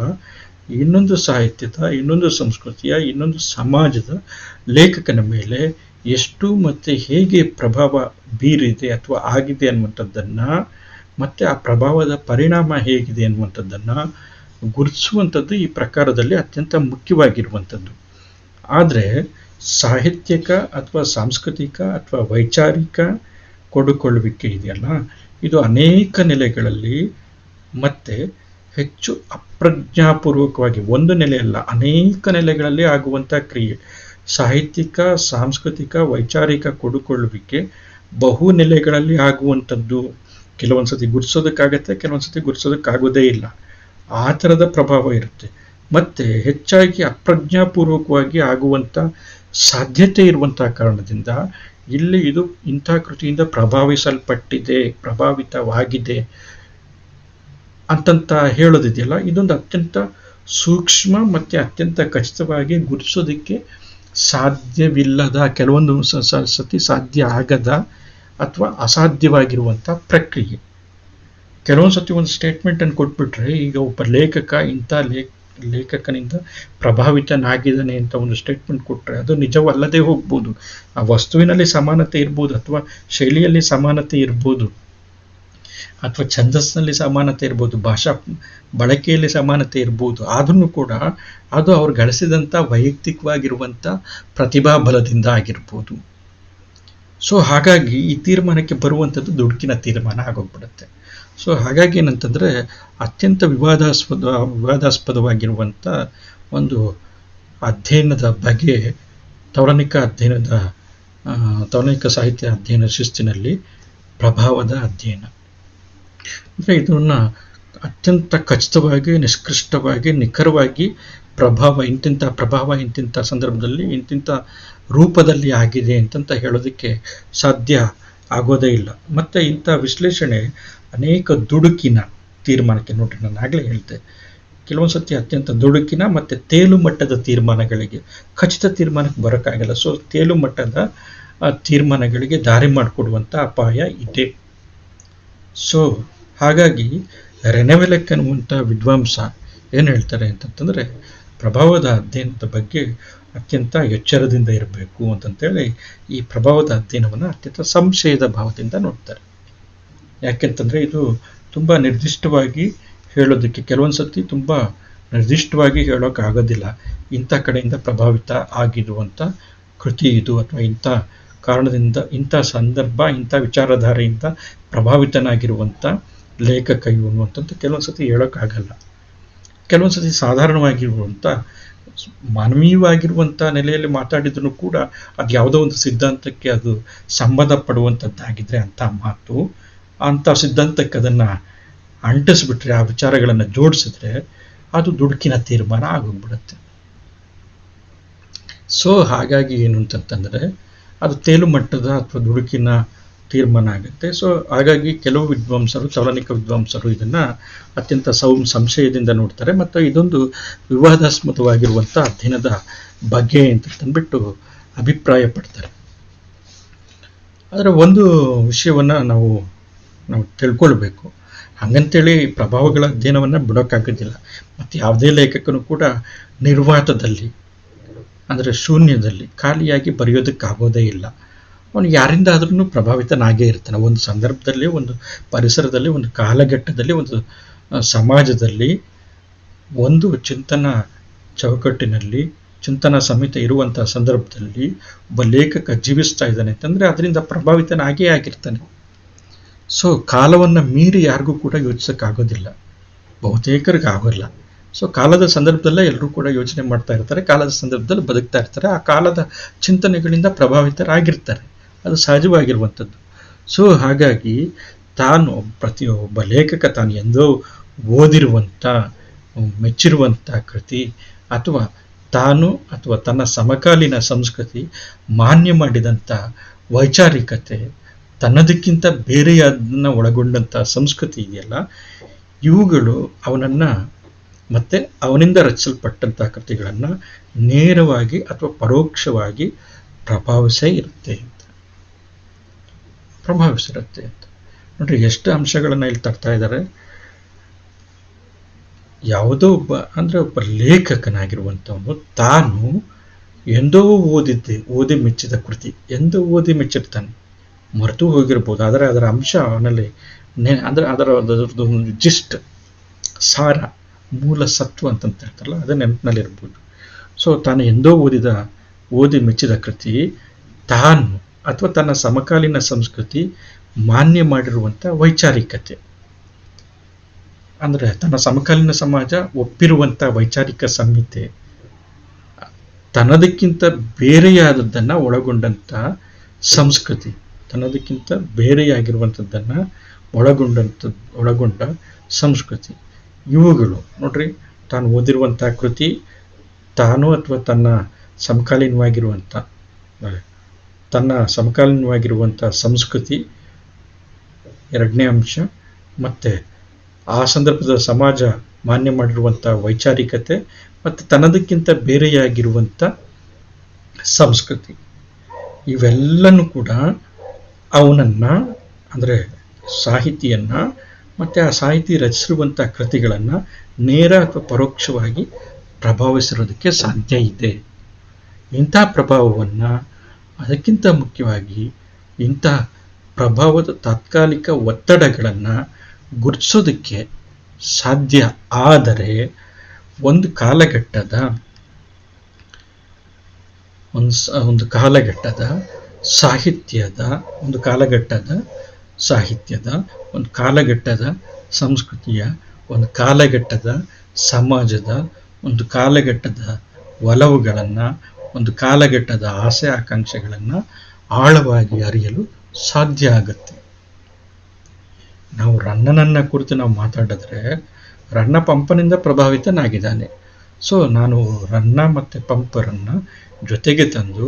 ಇನ್ನೊಂದು ಸಾಹಿತ್ಯದ, ಇನ್ನೊಂದು ಸಂಸ್ಕೃತಿಯ, ಇನ್ನೊಂದು ಸಮಾಜದ ಲೇಖಕನ ಮೇಲೆ ಎಷ್ಟು ಮತ್ತು ಹೇಗೆ ಪ್ರಭಾವ ಬೀರಿದೆ ಅಥವಾ ಆಗಿದೆ ಅನ್ನುವಂಥದ್ದನ್ನು ಮತ್ತು ಆ ಪ್ರಭಾವದ ಪರಿಣಾಮ ಹೇಗಿದೆ ಅನ್ನುವಂಥದ್ದನ್ನು ಗುರುತಿಸುವಂಥದ್ದು ಈ ಪ್ರಕಾರದಲ್ಲಿ ಅತ್ಯಂತ ಮುಖ್ಯವಾಗಿರುವಂಥದ್ದು. ಆದರೆ ಸಾಹಿತ್ಯಿಕ ಅಥವಾ ಸಾಂಸ್ಕೃತಿಕ ಅಥವಾ ವೈಚಾರಿಕ ಕೊಡುಕೊಳ್ಳುವಿಕೆ ಇದೆಯಲ್ಲ, ಇದು ಅನೇಕ ನೆಲೆಗಳಲ್ಲಿ ಮತ್ತು ಹೆಚ್ಚು ಅಪ್ರಜ್ಞಾಪೂರ್ವಕವಾಗಿ, ಒಂದು ನೆಲೆಯಲ್ಲ ಅನೇಕ ನೆಲೆಗಳಲ್ಲಿ ಆಗುವಂಥ ಕ್ರಿಯೆ. ಸಾಹಿತ್ಯಿಕ, ಸಾಂಸ್ಕೃತಿಕ, ವೈಚಾರಿಕ ಕೊಡುಕೊಳ್ಳುವಿಕೆ ಬಹು ನೆಲೆಗಳಲ್ಲಿ ಆಗುವಂಥದ್ದು. ಕೆಲವೊಂದು ಸತಿ ಗುರುತಿಸೋದಕ್ಕಾಗತ್ತೆ, ಕೆಲವೊಂದು ಸತಿ ಗುರುತಿಸೋದಕ್ಕಾಗೋದೇ ಇಲ್ಲ. ಆ ಥರದ ಪ್ರಭಾವ ಇರುತ್ತೆ. ಮತ್ತು ಹೆಚ್ಚಾಗಿ ಅಪ್ರಜ್ಞಾಪೂರ್ವಕವಾಗಿ ಆಗುವಂಥ ಸಾಧ್ಯತೆ ಇರುವಂಥ ಕಾರಣದಿಂದ ಇಲ್ಲಿ ಇದು ಇಂಥ ಕೃತಿಯಿಂದ ಪ್ರಭಾವಿಸಲ್ಪಟ್ಟಿದೆ, ಪ್ರಭಾವಿತವಾಗಿದೆ ಅಂತಂತ ಹೇಳೋದಿದೆಯಲ್ಲ, ಇದೊಂದು ಅತ್ಯಂತ ಸೂಕ್ಷ್ಮ ಮತ್ತು ಅತ್ಯಂತ ಖಚಿತವಾಗಿ ಗುರುತಿಸೋದಕ್ಕೆ ಸಾಧ್ಯವಿಲ್ಲದ, ಕೆಲವೊಂದು ಸತಿ ಸಾಧ್ಯ ಆಗದ ಅಥವಾ ಅಸಾಧ್ಯವಾಗಿರುವಂಥ ಪ್ರಕ್ರಿಯೆ. ಕೆಲವೊಂದು ಸತಿ ಒಂದು ಸ್ಟೇಟ್ಮೆಂಟನ್ನು ಕೊಟ್ಬಿಟ್ರೆ, ಈಗ ಒಬ್ಬ ಲೇಖಕ ಇಂಥ ಲೇಖಕನಿಂದ ಪ್ರಭಾವಿತನಾಗಿದ್ದಾನೆ ಅಂತ ಒಂದು ಸ್ಟೇಟ್ಮೆಂಟ್ ಕೊಟ್ಟರೆ ಅದು ನಿಜವಲ್ಲದೆ ಹೋಗ್ಬೋದು. ಆ ವಸ್ತುವಿನಲ್ಲಿ ಸಮಾನತೆ ಇರ್ಬೋದು, ಅಥವಾ ಶೈಲಿಯಲ್ಲಿ ಸಮಾನತೆ ಇರ್ಬೋದು, ಅಥವಾ ಛಂದಸ್ಸಿನಲ್ಲಿ ಸಮಾನತೆ ಇರ್ಬೋದು, ಭಾಷಾ ಬಳಕೆಯಲ್ಲಿ ಸಮಾನತೆ ಇರ್ಬೋದು. ಆದ್ರೂ ಕೂಡ ಅದು ಅವ್ರು ಗಳಿಸಿದಂಥ ವೈಯಕ್ತಿಕವಾಗಿರುವಂಥ ಪ್ರತಿಭಾ ಬಲದಿಂದ ಆಗಿರ್ಬೋದು. ಸೊ ಹಾಗಾಗಿ ಈ ತೀರ್ಮಾನಕ್ಕೆ ಬರುವಂಥದ್ದು ದುಡುಕಿನ ತೀರ್ಮಾನ ಆಗೋಗ್ಬಿಡುತ್ತೆ. ಸೊ ಹಾಗಾಗಿ ಏನಂತಂದರೆ, ಅತ್ಯಂತ ವಿವಾದಾಸ್ಪದವಾಗಿರುವಂಥ ಒಂದು ಅಧ್ಯಯನದ ಬಗೆ ತೌಲನಿಕ ಸಾಹಿತ್ಯ ಅಧ್ಯಯನ ಶಿಸ್ತಿನಲ್ಲಿ ಪ್ರಭಾವದ ಅಧ್ಯಯನ. ಅಂದರೆ ಇದನ್ನು ಅತ್ಯಂತ ಖಚಿತವಾಗಿ, ನಿಷ್ಕೃಷ್ಟವಾಗಿ, ನಿಖರವಾಗಿ ಪ್ರಭಾವ ಇಂತಿಂಥ ಸಂದರ್ಭದಲ್ಲಿ ಇಂತಿಂಥ ರೂಪದಲ್ಲಿ ಆಗಿದೆ ಅಂತಂತ ಹೇಳೋದಕ್ಕೆ ಸಾಧ್ಯ ಆಗೋದೇ ಇಲ್ಲ. ಮತ್ತು ಇಂಥ ವಿಶ್ಲೇಷಣೆ ಅನೇಕ ದುಡುಕಿನ ತೀರ್ಮಾನಕ್ಕೆ, ನೋಡ್ರಿ ನಾನು ಆಗಲೇ ಹೇಳಿದೆ, ಕೆಲವೊಂದು ಸತಿ ಅತ್ಯಂತ ದುಡುಕಿನ ಮತ್ತು ತೇಲು ಮಟ್ಟದ ತೀರ್ಮಾನಗಳಿಗೆ, ಖಚಿತ ತೀರ್ಮಾನಕ್ಕೆ ಬರೋಕ್ಕಾಗಲ್ಲ. ಸೊ ತೇಲು ಮಟ್ಟದ ತೀರ್ಮಾನಗಳಿಗೆ ದಾರಿ ಮಾಡಿಕೊಡುವಂಥ ಅಪಾಯ ಇದೆ. ಸೊ ಹಾಗಾಗಿ ರೆನೆವೆಲೆಕ್ ಅನ್ನುವಂಥ ವಿದ್ವಾಂಸ ಏನು ಹೇಳ್ತಾರೆ ಅಂತಂತಂದರೆ, ಪ್ರಭಾವದ ಅಧ್ಯಯನದ ಬಗ್ಗೆ ಅತ್ಯಂತ ಎಚ್ಚರದಿಂದ ಇರಬೇಕು ಅಂತಂತೇಳಿ ಈ ಪ್ರಭಾವದ ಅಧ್ಯಯನವನ್ನು ಅತ್ಯಂತ ಸಂಶಯದ ಭಾವದಿಂದ ನೋಡ್ತಾರೆ. ಯಾಕೆಂತಂದರೆ ಇದು ತುಂಬ ನಿರ್ದಿಷ್ಟವಾಗಿ ಹೇಳೋದಕ್ಕೆ, ಕೆಲವೊಂದು ಸತಿ ತುಂಬ ನಿರ್ದಿಷ್ಟವಾಗಿ ಹೇಳೋಕ್ಕಾಗೋದಿಲ್ಲ ಇಂಥ ಕಡೆಯಿಂದ ಪ್ರಭಾವಿತ ಆಗಿರುವಂಥ ಕೃತಿ ಇದು, ಅಥವಾ ಇಂಥ ಕಾರಣದಿಂದ, ಇಂಥ ಸಂದರ್ಭ, ಇಂಥ ವಿಚಾರಧಾರೆಯಿಂದ ಪ್ರಭಾವಿತನಾಗಿರುವಂಥ ಲೇಖಕ ಇವನು ಅಂತಂತ ಕೆಲವೊಂದು ಸತಿ ಹೇಳೋಕ್ಕಾಗಲ್ಲ. ಕೆಲವೊಂದು ಸತಿ ಸಾಧಾರಣವಾಗಿರುವಂಥ ಮಾನವೀಯವಾಗಿರುವಂಥ ನೆಲೆಯಲ್ಲಿ ಮಾತಾಡಿದ್ರು ಕೂಡ ಅದು ಯಾವುದೋ ಒಂದು ಸಿದ್ಧಾಂತಕ್ಕೆ ಅದು ಸಂಬಂಧಪಡುವಂಥದ್ದಾಗಿದ್ದರೆ ಅಂಥ ಮಾತು, ಅಂಥ ಸಿದ್ಧಾಂತಕ್ಕೆ ಅದನ್ನು ಅಂಟಿಸ್ಬಿಟ್ರೆ, ಆ ವಿಚಾರಗಳನ್ನು ಜೋಡಿಸಿದ್ರೆ ಅದು ದುಡುಕಿನ ತೀರ್ಮಾನ ಆಗೋಗ್ಬಿಡುತ್ತೆ. ಸೊ ಹಾಗಾಗಿ ಏನು ಅಂತಂತಂದರೆ ಅದು ತೇಲು ಮಟ್ಟದ ಅಥವಾ ದುಡುಕಿನ ತೀರ್ಮಾನ ಆಗುತ್ತೆ. ಸೊ ಹಾಗಾಗಿ ಕೆಲವು ವಿದ್ವಾಂಸರು, ತೌಲನಿಕ ವಿದ್ವಾಂಸರು ಇದನ್ನು ಅತ್ಯಂತ ಸಂಶಯದಿಂದ ನೋಡ್ತಾರೆ ಮತ್ತು ಇದೊಂದು ವಿವಾದಾಸ್ಪದವಾಗಿರುವಂಥ ಅಧ್ಯಯನದ ಬಗ್ಗೆ ಅಂತಂದ್ಬಿಟ್ಟು ಅಭಿಪ್ರಾಯ ಪಡ್ತಾರೆ. ಆದರೆ ಒಂದು ವಿಷಯವನ್ನು ನಾವು ತಿಳ್ಕೊಳ್ಬೇಕು. ಹಾಗಂತೇಳಿ ಪ್ರಭಾವಗಳ ಅಧ್ಯಯನವನ್ನು ಬಿಡೋಕ್ಕಾಗೋದಿಲ್ಲ. ಮತ್ತು ಯಾವುದೇ ಲೇಖಕನು ಕೂಡ ನಿರ್ವಾತದಲ್ಲಿ, ಅಂದರೆ ಶೂನ್ಯದಲ್ಲಿ ಖಾಲಿಯಾಗಿ ಬರೆಯೋದಕ್ಕಾಗೋದೇ ಇಲ್ಲ. ಅವನು ಯಾರಿಂದ ಆದ್ರೂ ಪ್ರಭಾವಿತನಾಗೇ ಇರ್ತಾನೆ. ಒಂದು ಸಂದರ್ಭದಲ್ಲಿ, ಒಂದು ಪರಿಸರದಲ್ಲಿ, ಒಂದು ಕಾಲಘಟ್ಟದಲ್ಲಿ, ಒಂದು ಸಮಾಜದಲ್ಲಿ, ಒಂದು ಚಿಂತನಾ ಚೌಕಟ್ಟಿನಲ್ಲಿ, ಚಿಂತನಾ ಸಮಿತಿ ಇರುವಂಥ ಸಂದರ್ಭದಲ್ಲಿ ಒಬ್ಬ ಲೇಖಕ ಜೀವಿಸ್ತಾ ಇದ್ದಾನೆ ಅಂತಂದರೆ ಅದರಿಂದ ಪ್ರಭಾವಿತನಾಗೇ ಆಗಿರ್ತಾನೆ. ಸೊ ಕಾಲವನ್ನು ಮೀರಿ ಯಾರಿಗೂ ಕೂಡ ಯೋಚಿಸೋಕ್ಕಾಗೋದಿಲ್ಲ, ಬಹುತೇಕರಿಗೆ ಆಗೋಲ್ಲ. ಸೊ ಕಾಲದ ಸಂದರ್ಭದಲ್ಲೇ ಎಲ್ಲರೂ ಕೂಡ ಯೋಚನೆ ಮಾಡ್ತಾ ಇರ್ತಾರೆ, ಕಾಲದ ಸಂದರ್ಭದಲ್ಲಿ ಬದುಕ್ತಾ ಇರ್ತಾರೆ, ಆ ಕಾಲದ ಚಿಂತನೆಗಳಿಂದ ಪ್ರಭಾವಿತರಾಗಿರ್ತಾರೆ, ಅದು ಸಹಜವಾಗಿರುವಂಥದ್ದು. ಸೊ ಹಾಗಾಗಿ ಪ್ರತಿಯೊಬ್ಬ ಲೇಖಕ ತಾನು ಎಂದೋ ಓದಿರುವಂಥ, ಮೆಚ್ಚಿರುವಂಥ ಕೃತಿ, ಅಥವಾ ಅಥವಾ ತನ್ನ ಸಮಕಾಲೀನ ಸಂಸ್ಕೃತಿ ಮಾನ್ಯ ಮಾಡಿದಂಥ ವೈಚಾರಿಕತೆ, ತನ್ನದಕ್ಕಿಂತ ಬೇರೆಯದನ್ನು ಒಳಗೊಂಡಂಥ ಸಂಸ್ಕೃತಿ ಇದೆಯಲ್ಲ, ಇವುಗಳು ಅವನನ್ನು ಮತ್ತು ಅವನಿಂದ ರಚಿಸಲ್ಪಟ್ಟಂಥ ಕೃತಿಗಳನ್ನು ನೇರವಾಗಿ ಅಥವಾ ಪರೋಕ್ಷವಾಗಿ ಪ್ರಭಾವಿಸಿರುತ್ತೆ ಅಂತ ನೋಡ್ರಿ. ಎಷ್ಟು ಅಂಶಗಳನ್ನು ಇಲ್ಲಿ ತರ್ತಾ ಇದ್ದಾರೆ. ಯಾವುದೋ ಒಬ್ಬ ಲೇಖಕನಾಗಿರುವಂಥವನು ತಾನು ಎಂದೋ ಓದಿ ಮೆಚ್ಚಿದ ಕೃತಿ, ಎಂದೋ ಓದಿ ಮೆಚ್ಚಿರ್ತಾನೆ, ಮರೆತು ಹೋಗಿರ್ಬೋದು, ಆದರೆ ಅದರ ಅಂಶ ಅವನಲ್ಲಿ ಅಂದರೆ ಅದರದ್ದು ಜಿಸ್ಟ್ ಸಾರ ಮೂಲ ಸತ್ವ ಅಂತಂತ ಹೇಳ್ತಾರಲ್ಲ ಅದು ನೆನಪಿನಲ್ಲಿರ್ಬೋದು. ಸೊ ತಾನು ಎಂದೋ ಓದಿ ಮೆಚ್ಚಿದ ಕೃತಿ ತಾನು ಅಥವಾ ತನ್ನ ಸಮಕಾಲೀನ ಸಂಸ್ಕೃತಿ ಮಾನ್ಯ ಮಾಡಿರುವಂಥ ವೈಚಾರಿಕತೆ, ಅಂದರೆ ತನ್ನ ಸಮಕಾಲೀನ ಸಮಾಜ ಒಪ್ಪಿರುವಂಥ ವೈಚಾರಿಕ ಸಂಹಿತೆ, ತನ್ನದಕ್ಕಿಂತ ಬೇರೆಯಾದದ್ದನ್ನು ಒಳಗೊಂಡಂಥ ಸಂಸ್ಕೃತಿ, ತನ್ನದಕ್ಕಿಂತ ಬೇರೆಯಾಗಿರುವಂಥದ್ದನ್ನು ಒಳಗೊಂಡ ಸಂಸ್ಕೃತಿ. ಇವುಗಳು ನೋಡ್ರಿ, ತಾನು ಓದಿರುವಂಥ ಕೃತಿ, ತಾನು ಅಥವಾ ತನ್ನ ಸಮಕಾಲೀನವಾಗಿರುವಂಥ ಸಂಸ್ಕೃತಿ ಎರಡನೇ ಅಂಶ, ಮತ್ತು ಆ ಸಂದರ್ಭದ ಸಮಾಜ ಮಾನ್ಯ ಮಾಡಿರುವಂಥ ವೈಚಾರಿಕತೆ ಮತ್ತು ತನ್ನದಕ್ಕಿಂತ ಬೇರೆಯಾಗಿರುವಂಥ ಸಂಸ್ಕೃತಿ. ಇವೆಲ್ಲನೂ ಕೂಡ ಅವನನ್ನು, ಅಂದರೆ ಸಾಹಿತಿಯನ್ನು ಮತ್ತು ಆ ಸಾಹಿತಿ ರಚಿಸಿರುವಂಥ ಕೃತಿಗಳನ್ನು ನೇರ ಅಥವಾ ಪರೋಕ್ಷವಾಗಿ ಪ್ರಭಾವಿಸಿರೋದಕ್ಕೆ ಸಾಧ್ಯ ಇದೆ. ಇಂಥ ಪ್ರಭಾವವನ್ನು, ಅದಕ್ಕಿಂತ ಮುಖ್ಯವಾಗಿ ಇಂಥ ಪ್ರಭಾವದ ತಾತ್ಕಾಲಿಕ ಒತ್ತಡಗಳನ್ನು ಗುರುತಿಸೋದಕ್ಕೆ ಸಾಧ್ಯ ಆದರೆ ಒಂದು ಕಾಲಘಟ್ಟದ ಸಾಹಿತ್ಯದ, ಒಂದು ಕಾಲಘಟ್ಟದ ಸಂಸ್ಕೃತಿಯ, ಒಂದು ಕಾಲಘಟ್ಟದ ಸಮಾಜದ, ಒಂದು ಕಾಲಘಟ್ಟದ ಒಲವುಗಳನ್ನು, ಒಂದು ಕಾಲಘಟ್ಟದ ಆಸೆ ಆಕಾಂಕ್ಷೆಗಳನ್ನು ಆಳವಾಗಿ ಅರಿಯಲು ಸಾಧ್ಯ ಆಗುತ್ತೆ. ನಾವು ರನ್ನನನ್ನ ಕುರಿತು ನಾವು ಮಾತಾಡಿದ್ರೆ, ರನ್ನ ಪಂಪನಿಂದ ಪ್ರಭಾವಿತನಾಗಿದ್ದಾನೆ. ಸೊ ನಾನು ರನ್ನ ಮತ್ತು ಪಂಪರನ್ನು ಜೊತೆಗೆ ತಂದು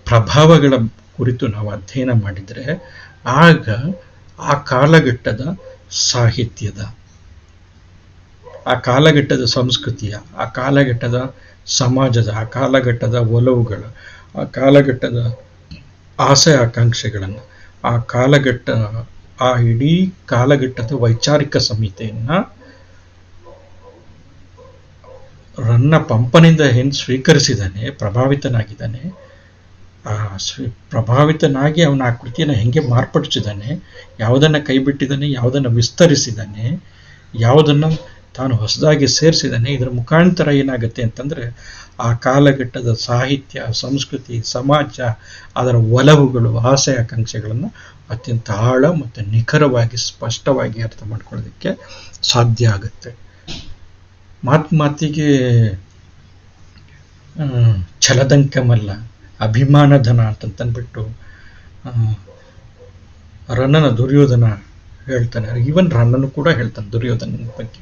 ಪ್ರಭಾವಗಳ ಕುರಿತು ನಾವು ಅಧ್ಯಯನ ಮಾಡಿದರೆ ಆಗ ಆ ಕಾಲಘಟ್ಟದ ಸಾಹಿತ್ಯದ, ಆ ಕಾಲಘಟ್ಟದ ಸಂಸ್ಕೃತಿಯ, ಆ ಕಾಲಘಟ್ಟದ ಸಮಾಜದ, ಆ ಕಾಲಘಟ್ಟದ ಒಲವುಗಳ, ಆ ಕಾಲಘಟ್ಟದ ಆಸೆ ಆಕಾಂಕ್ಷೆಗಳನ್ನು, ಆ ಇಡೀ ಕಾಲಘಟ್ಟದ ವೈಚಾರಿಕ ಸಂಹಿತೆಯನ್ನು ರನ್ನ ಪಂಪನಿಂದ ಏನು ಸ್ವೀಕರಿಸಿದ್ದಾನೆ, ಪ್ರಭಾವಿತನಾಗಿದ್ದಾನೆ, ಪ್ರಭಾವಿತನಾಗಿ ಅವನ ಆ ಕೃತಿಯನ್ನು ಹೆಂಗೆ ಮಾರ್ಪಡಿಸಿದ್ದಾನೆ, ಯಾವುದನ್ನು ಕೈಬಿಟ್ಟಿದ್ದಾನೆ, ಯಾವುದನ್ನು ವಿಸ್ತರಿಸಿದ್ದಾನೆ, ಯಾವುದನ್ನು ತಾನು ಹೊಸದಾಗಿ ಸೇರಿಸಿದ್ದಾನೆ, ಇದರ ಮುಖಾಂತರ ಏನಾಗುತ್ತೆ ಅಂತಂದರೆ ಆ ಕಾಲಘಟ್ಟದ ಸಾಹಿತ್ಯ, ಸಂಸ್ಕೃತಿ, ಸಮಾಜ, ಅದರ ಒಲವುಗಳು, ಆಸೆ ಆಕಾಂಕ್ಷೆಗಳನ್ನು ಅತ್ಯಂತ ಆಳ ಮತ್ತು ನಿಖರವಾಗಿ ಸ್ಪಷ್ಟವಾಗಿ ಅರ್ಥ ಮಾಡ್ಕೊಳ್ಳೋದಕ್ಕೆ ಸಾಧ್ಯ ಆಗುತ್ತೆ. ಮಾತಿಗೆ ಛಲದಂಕಮಲ್ಲ ಅಭಿಮಾನಧನ ಅಂತಂದ್ಬಿಟ್ಟು ರನ್ನನ ದುರ್ಯೋಧನ ಹೇಳ್ತಾನೆ. ಈವನ್ ರನ್ನನು ಕೂಡ ಹೇಳ್ತಾನೆ ದುರ್ಯೋಧನನ ಬಗ್ಗೆ.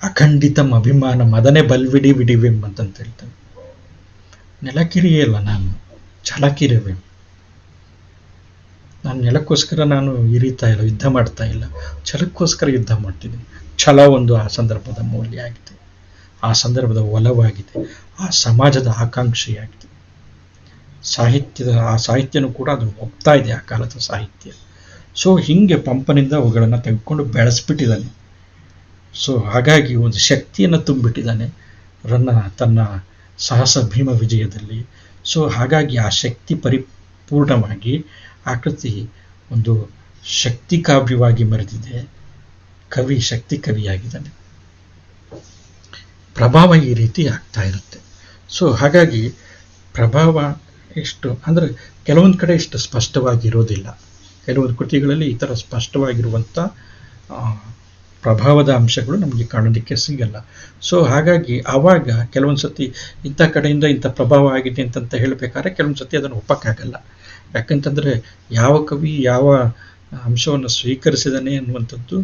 ಅಖಂಡಿತಂ ಅಭಿಮಾನಂ ಅದನ್ನೇ ಬಲ್ವಿಡಿ ವಿಡಿವೆಂ ಅಂತಂತ ಹೇಳ್ತಾನೆ. ನೆಲಕಿರಿಯೇ ಅಲ್ಲ, ನಾನು ಛಲಕಿರುವೆಂ. ನಾನು ನೆಲಕ್ಕೋಸ್ಕರ ನಾನು ಇರಿತಾ ಇಲ್ಲ, ಯುದ್ಧ ಮಾಡ್ತಾ ಇಲ್ಲ, ಛಲಕ್ಕೋಸ್ಕರ ಯುದ್ಧ ಮಾಡ್ತಿದ್ದೀನಿ. ಛಲ ಒಂದು ಆ ಸಂದರ್ಭದ ಮೌಲ್ಯ ಆಗಿದೆ, ಆ ಸಂದರ್ಭದ ಒಲವಾಗಿದೆ, ಆ ಸಮಾಜದ ಆಕಾಂಕ್ಷೆಯಾಗಿದೆ. ಆ ಸಾಹಿತ್ಯನೂ ಕೂಡ ಅದನ್ನು ಒಪ್ತಾ ಇದೆ, ಆ ಕಾಲದ ಸಾಹಿತ್ಯ. ಸೊ ಹೀಗೆ ಪಂಪನಿಂದ ಅವುಗಳನ್ನು ತೆಗೆದುಕೊಂಡು ಬೆಳೆಸ್ಬಿಟ್ಟಿದ್ದಾನೆ. ಸೊ ಹಾಗಾಗಿ ಒಂದು ಶಕ್ತಿಯನ್ನು ತುಂಬಿಟ್ಟಿದ್ದಾನೆ ರನ್ನ ತನ್ನ ಸಾಹಸ ಭೀಮ ವಿಜಯದಲ್ಲಿ. ಸೊ ಹಾಗಾಗಿ ಆ ಶಕ್ತಿ ಪರಿಪೂರ್ಣವಾಗಿ ಆ ಕೃತಿ ಒಂದು ಶಕ್ತಿ ಕಾವ್ಯವಾಗಿ ಮೆರೆದಿದೆ. ಶಕ್ತಿ ಕವಿಯಾಗಿದ್ದಾನೆ. ಪ್ರಭಾವ ಈ ರೀತಿ ಆಗ್ತಾ ಇರುತ್ತೆ. ಸೊ ಹಾಗಾಗಿ ಪ್ರಭಾವ ಎಷ್ಟು ಅಂದರೆ ಕೆಲವೊಂದು ಕಡೆ ಇಷ್ಟು ಸ್ಪಷ್ಟವಾಗಿರೋದಿಲ್ಲ, ಕೆಲವೊಂದು ಕೃತಿಗಳಲ್ಲಿ ಈ ಥರ ಸ್ಪಷ್ಟವಾಗಿರುವಂಥ ಪ್ರಭಾವದ ಅಂಶಗಳು ನಮಗೆ ಕಾಣೋದಕ್ಕೆ ಸಿಗಲ್ಲ. ಸೊ ಹಾಗಾಗಿ ಆವಾಗ ಕೆಲವೊಂದು ಸತಿ ಇಂಥ ಕಡೆಯಿಂದ ಇಂಥ ಪ್ರಭಾವ ಆಗಿದೆ ಅಂತಂತ ಹೇಳಬೇಕಾದ್ರೆ ಕೆಲವೊಂದು ಸತಿ ಅದನ್ನು ಒಪ್ಪಕ್ಕಾಗಲ್ಲ. ಯಾಕಂತಂದರೆ ಯಾವ ಕವಿ ಯಾವ ಅಂಶವನ್ನು ಸ್ವೀಕರಿಸಿದಾನೆ ಅನ್ನುವಂಥದ್ದು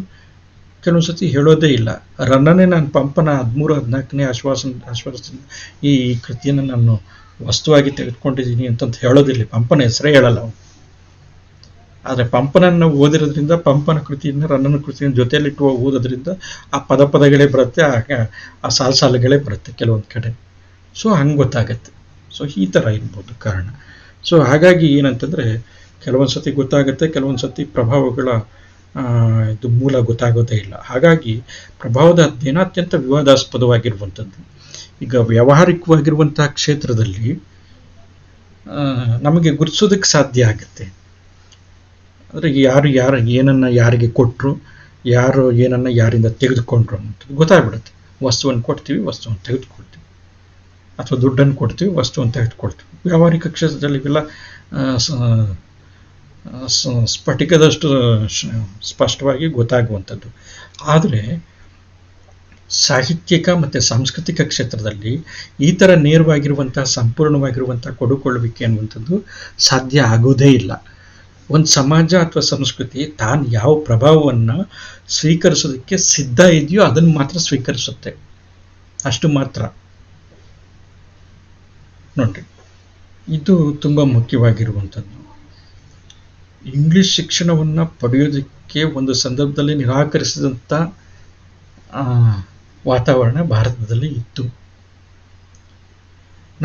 ಕೆಲವೊಂದು ಸತಿ ಹೇಳೋದೇ ಇಲ್ಲ. ರನ್ನನೇ ನಾನು ಪಂಪನ 13-14ನೇ ಆಶ್ವಾಸದಿಂದ ಈ ಕೃತಿಯನ್ನು ನಾನು ವಸ್ತುವಾಗಿ ತೆಗೆದುಕೊಂಡಿದ್ದೀನಿ ಅಂತಂತ ಹೇಳೋದಿಲ್ಲ. ಪಂಪನ ಹೆಸರೇ ಹೇಳಲ್ಲ ಅವನು. ಆದರೆ ಪಂಪನನ್ನು ಓದಿರೋದ್ರಿಂದ, ಪಂಪನ ಕೃತಿಯನ್ನು ರನ್ನನ ಕೃತಿಯನ್ನು ಜೊತೆಯಲ್ಲಿಟ್ಟು ಓದೋದ್ರಿಂದ ಆ ಪದಗಳೇ ಬರುತ್ತೆ, ಆ ಸಾಲುಗಳೇ ಬರುತ್ತೆ ಕೆಲವೊಂದು ಕಡೆ. ಸೊ ಹಂಗೆ ಗೊತ್ತಾಗತ್ತೆ. ಸೊ ಈ ಥರ ಇರ್ಬೋದು ಕಾರಣ. ಸೊ ಹಾಗಾಗಿ ಏನಂತಂದರೆ ಕೆಲವೊಂದು ಸತಿ ಗೊತ್ತಾಗುತ್ತೆ, ಕೆಲವೊಂದು ಸತಿ ಪ್ರಭಾವಗಳ ಇದು ಮೂಲ ಗೊತ್ತಾಗೋದೇ ಇಲ್ಲ. ಹಾಗಾಗಿ ಪ್ರಭಾವದ ಅಧ್ಯಯನ ಅತ್ಯಂತ ವಿವಾದಾಸ್ಪದವಾಗಿರುವಂಥದ್ದು. ಈಗ ವ್ಯಾವಹಾರಿಕವಾಗಿರುವಂತಹ ಕ್ಷೇತ್ರದಲ್ಲಿ ನಮಗೆ ಗುರುತಿಸೋದಕ್ಕೆ ಸಾಧ್ಯ ಆಗುತ್ತೆ. ಅಂದರೆ ಯಾರು ಏನನ್ನು ಯಾರಿಗೆ ಕೊಟ್ಟರು, ಯಾರು ಏನನ್ನು ಯಾರಿಂದ ತೆಗೆದುಕೊಂಡ್ರು ಅನ್ನೋದು ಗೊತ್ತಾಗ್ಬಿಡುತ್ತೆ. ವಸ್ತುವನ್ನು ಕೊಡ್ತೀವಿ, ವಸ್ತುವನ್ನು ತೆಗೆದುಕೊಳ್ತೀವಿ, ಅಥವಾ ದುಡ್ಡನ್ನು ಕೊಡ್ತೀವಿ, ವಸ್ತುವನ್ನು ತೆಗೆದುಕೊಳ್ತೀವಿ. ವ್ಯಾವಹಾರಿಕ ಕ್ಷೇತ್ರದಲ್ಲಿ ಇವೆಲ್ಲ ಸ್ಫಟಿಕದಷ್ಟು ಸ್ಪಷ್ಟವಾಗಿ ಗೊತ್ತಾಗುವಂಥದ್ದು. ಆದರೆ ಸಾಹಿತ್ಯಿಕ ಮತ್ತು ಸಾಂಸ್ಕೃತಿಕ ಕ್ಷೇತ್ರದಲ್ಲಿ ಈ ಥರ ನೇರವಾಗಿರುವಂಥ ಸಂಪೂರ್ಣವಾಗಿರುವಂಥ ಕೊಡುಕೊಳ್ಳುವಿಕೆ ಅನ್ನುವಂಥದ್ದು ಸಾಧ್ಯ ಆಗೋದೇ ಇಲ್ಲ. ಒಂದು ಸಮಾಜ ಅಥವಾ ಸಂಸ್ಕೃತಿ ತಾನು ಯಾವ ಪ್ರಭಾವವನ್ನು ಸ್ವೀಕರಿಸೋದಕ್ಕೆ ಸಿದ್ಧ ಇದೆಯೋ ಅದನ್ನು ಮಾತ್ರ ಸ್ವೀಕರಿಸುತ್ತೆ, ಅಷ್ಟು ಮಾತ್ರ. ನೋಡ್ರಿ, ಇದು ತುಂಬ ಮುಖ್ಯವಾಗಿರುವಂಥದ್ದು. ಇಂಗ್ಲಿಷ್ ಶಿಕ್ಷಣವನ್ನು ಪಡೆಯೋದಕ್ಕೆ ಒಂದು ಸಂದರ್ಭದಲ್ಲಿ ನಿರಾಕರಿಸಿದಂಥ ವಾತಾವರಣ ಭಾರತದಲ್ಲಿ ಇತ್ತು.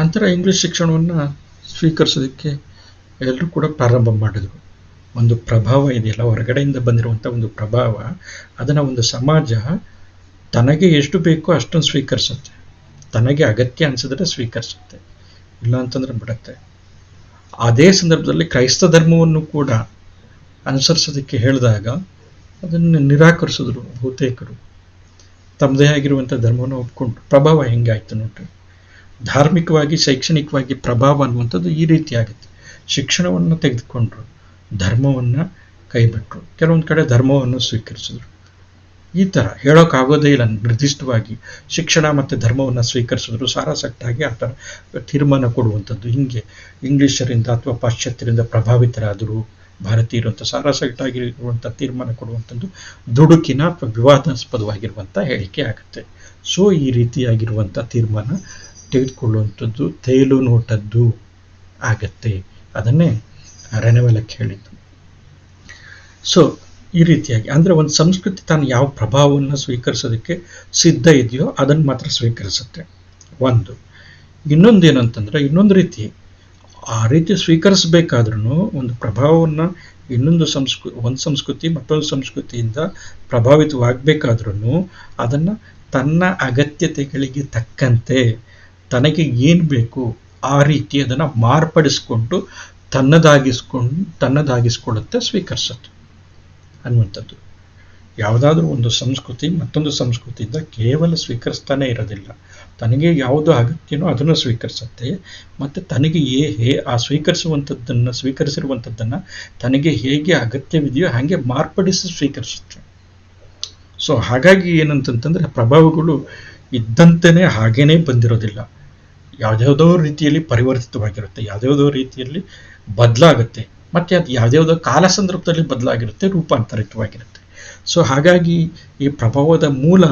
ನಂತರ ಇಂಗ್ಲಿಷ್ ಶಿಕ್ಷಣವನ್ನು ಸ್ವೀಕರಿಸೋದಕ್ಕೆ ಎಲ್ಲರೂ ಕೂಡ ಪ್ರಾರಂಭ ಮಾಡಿದರು. ಒಂದು ಪ್ರಭಾವ ಇದೆಯಲ್ಲ, ಹೊರಗಡೆಯಿಂದ ಬಂದಿರುವಂಥ ಒಂದು ಪ್ರಭಾವ, ಅದನ್ನು ಒಂದು ಸಮಾಜ ತನಗೆ ಎಷ್ಟು ಬೇಕೋ ಅಷ್ಟನ್ನು ಸ್ವೀಕರಿಸುತ್ತೆ, ತನಗೆ ಅಗತ್ಯ ಅನಿಸಿದ್ರೆ ಸ್ವೀಕರಿಸುತ್ತೆ, ಇಲ್ಲ ಅಂತಂದ್ರೆ ಬಿಡುತ್ತೆ. ಅದೇ ಸಂದರ್ಭದಲ್ಲಿ ಕ್ರೈಸ್ತ ಧರ್ಮವನ್ನು ಕೂಡ ಅನುಸರಿಸೋದಕ್ಕೆ ಹೇಳಿದಾಗ ಅದನ್ನು ನಿರಾಕರಿಸಿದ್ರು ಬಹುತೇಕರು. ತಮ್ಮದೇ ಆಗಿರುವಂಥ ಧರ್ಮವನ್ನು ಒಪ್ಕೊಂಡ್ರು. ಪ್ರಭಾವ ಹೆಂಗಾಯ್ತು ನೋಡ್ರಿ. ಧಾರ್ಮಿಕವಾಗಿ, ಶೈಕ್ಷಣಿಕವಾಗಿ ಪ್ರಭಾವ ಅನ್ನುವಂಥದ್ದು ಈ ರೀತಿ ಆಗುತ್ತೆ. ಶಿಕ್ಷಣವನ್ನು ತೆಗೆದುಕೊಂಡ್ರು, ಧರ್ಮವನ್ನು ಕೈಬಿಟ್ರು, ಕೆಲವೊಂದು ಕಡೆ ಧರ್ಮವನ್ನು ಸ್ವೀಕರಿಸಿದ್ರು. ಈ ಥರ ಹೇಳೋಕ್ಕಾಗೋದೇ ಇಲ್ಲ ನಿರ್ದಿಷ್ಟವಾಗಿ. ಶಿಕ್ಷಣ ಮತ್ತು ಧರ್ಮವನ್ನು ಸ್ವೀಕರಿಸಿದ್ರು, ಸಾರಾಸಟ್ಟಾಗಿ ಆ ಥರ ತೀರ್ಮಾನ ಕೊಡುವಂಥದ್ದು. ಹಿಂಗೆ ಇಂಗ್ಲೀಷರಿಂದ ಅಥವಾ ಪಾಶ್ಚಾತ್ಯರಿಂದ ಪ್ರಭಾವಿತರಾದರು ಭಾರತೀಯರು ಅಂತ ಸಾರಾಸಟ್ಟಾಗಿರುವಂಥ ತೀರ್ಮಾನ ಕೊಡುವಂಥದ್ದು ದುಡುಕಿನ ಅಥವಾ ವಿವಾದಾಸ್ಪದವಾಗಿರುವಂಥ ಹೇಳಿಕೆ ಆಗುತ್ತೆ. ಸೊ ಈ ರೀತಿಯಾಗಿರುವಂಥ ತೀರ್ಮಾನ ತೆಗೆದುಕೊಳ್ಳುವಂಥದ್ದು ತೇಲು ನೋಟದ್ದು ಆಗತ್ತೆ. ಅದನ್ನೇ ರೆನೆವೆಲಕ್ ಹೇಳಿದ್ದು. ಸೊ ಈ ರೀತಿಯಾಗಿ ಅಂದರೆ ಒಂದು ಸಂಸ್ಕೃತಿ ತಾನು ಯಾವ ಪ್ರಭಾವವನ್ನು ಸ್ವೀಕರಿಸೋದಕ್ಕೆ ಸಿದ್ಧ ಇದೆಯೋ ಅದನ್ನು ಮಾತ್ರ ಸ್ವೀಕರಿಸುತ್ತೆ. ಒಂದು. ಇನ್ನೊಂದು ಏನಂತಂದರೆ, ಇನ್ನೊಂದು ರೀತಿ ಆ ರೀತಿ ಸ್ವೀಕರಿಸಬೇಕಾದ್ರೂ ಒಂದು ಪ್ರಭಾವವನ್ನು ಒಂದು ಸಂಸ್ಕೃತಿ ಮತ್ತೊಂದು ಸಂಸ್ಕೃತಿಯಿಂದ ಪ್ರಭಾವಿತವಾಗಬೇಕಾದ್ರೂ ಅದನ್ನು ತನ್ನ ಅಗತ್ಯತೆಗಳಿಗೆ ತಕ್ಕಂತೆ ತನಗೆ ಏನು ಬೇಕು ಆ ರೀತಿ ಅದನ್ನು ಮಾರ್ಪಡಿಸ್ಕೊಂಡು ತನ್ನದಾಗಿಸ್ಕೊಳ್ಳುತ್ತೆ, ಸ್ವೀಕರಿಸುತ್ತೆ ಅನ್ನುವಂಥದ್ದು. ಯಾವುದಾದ್ರೂ ಒಂದು ಸಂಸ್ಕೃತಿ ಮತ್ತೊಂದು ಸಂಸ್ಕೃತಿಯಿಂದ ಕೇವಲ ಸ್ವೀಕರಿಸ್ತಾನೆ ಇರೋದಿಲ್ಲ, ತನಗೆ ಯಾವುದು ಅಗತ್ಯನೋ ಅದನ್ನು ಸ್ವೀಕರಿಸುತ್ತೆ, ಮತ್ತು ತನಗೆ ಆ ಸ್ವೀಕರಿಸಿರುವಂಥದ್ದನ್ನು ತನಗೆ ಹೇಗೆ ಅಗತ್ಯವಿದೆಯೋ ಹಾಗೆ ಮಾರ್ಪಡಿಸಿ ಸ್ವೀಕರಿಸುತ್ತೆ. ಸೊ ಹಾಗಾಗಿ ಏನಂತಂತಂದರೆ ಪ್ರಭಾವಗಳು ಇದ್ದಂತೆಯೇ ಹಾಗೇನೇ ಬಂದಿರೋದಿಲ್ಲ, ಯಾವುದ್ಯಾವುದೋ ರೀತಿಯಲ್ಲಿ ಪರಿವರ್ತಿತವಾಗಿರುತ್ತೆ, ಯಾವುದ್ಯಾವುದೋ ರೀತಿಯಲ್ಲಿ ಬದಲಾಗುತ್ತೆ, ಮತ್ತು ಅದು ಯಾವುದ್ಯಾವುದೋ ಕಾಲ ಸಂದರ್ಭದಲ್ಲಿ ಬದಲಾಗಿರುತ್ತೆ, ರೂಪಾಂತರಿತವಾಗಿರುತ್ತೆ. ಸೊ ಹಾಗಾಗಿ ಈ ಪ್ರಭಾವದ ಮೂಲ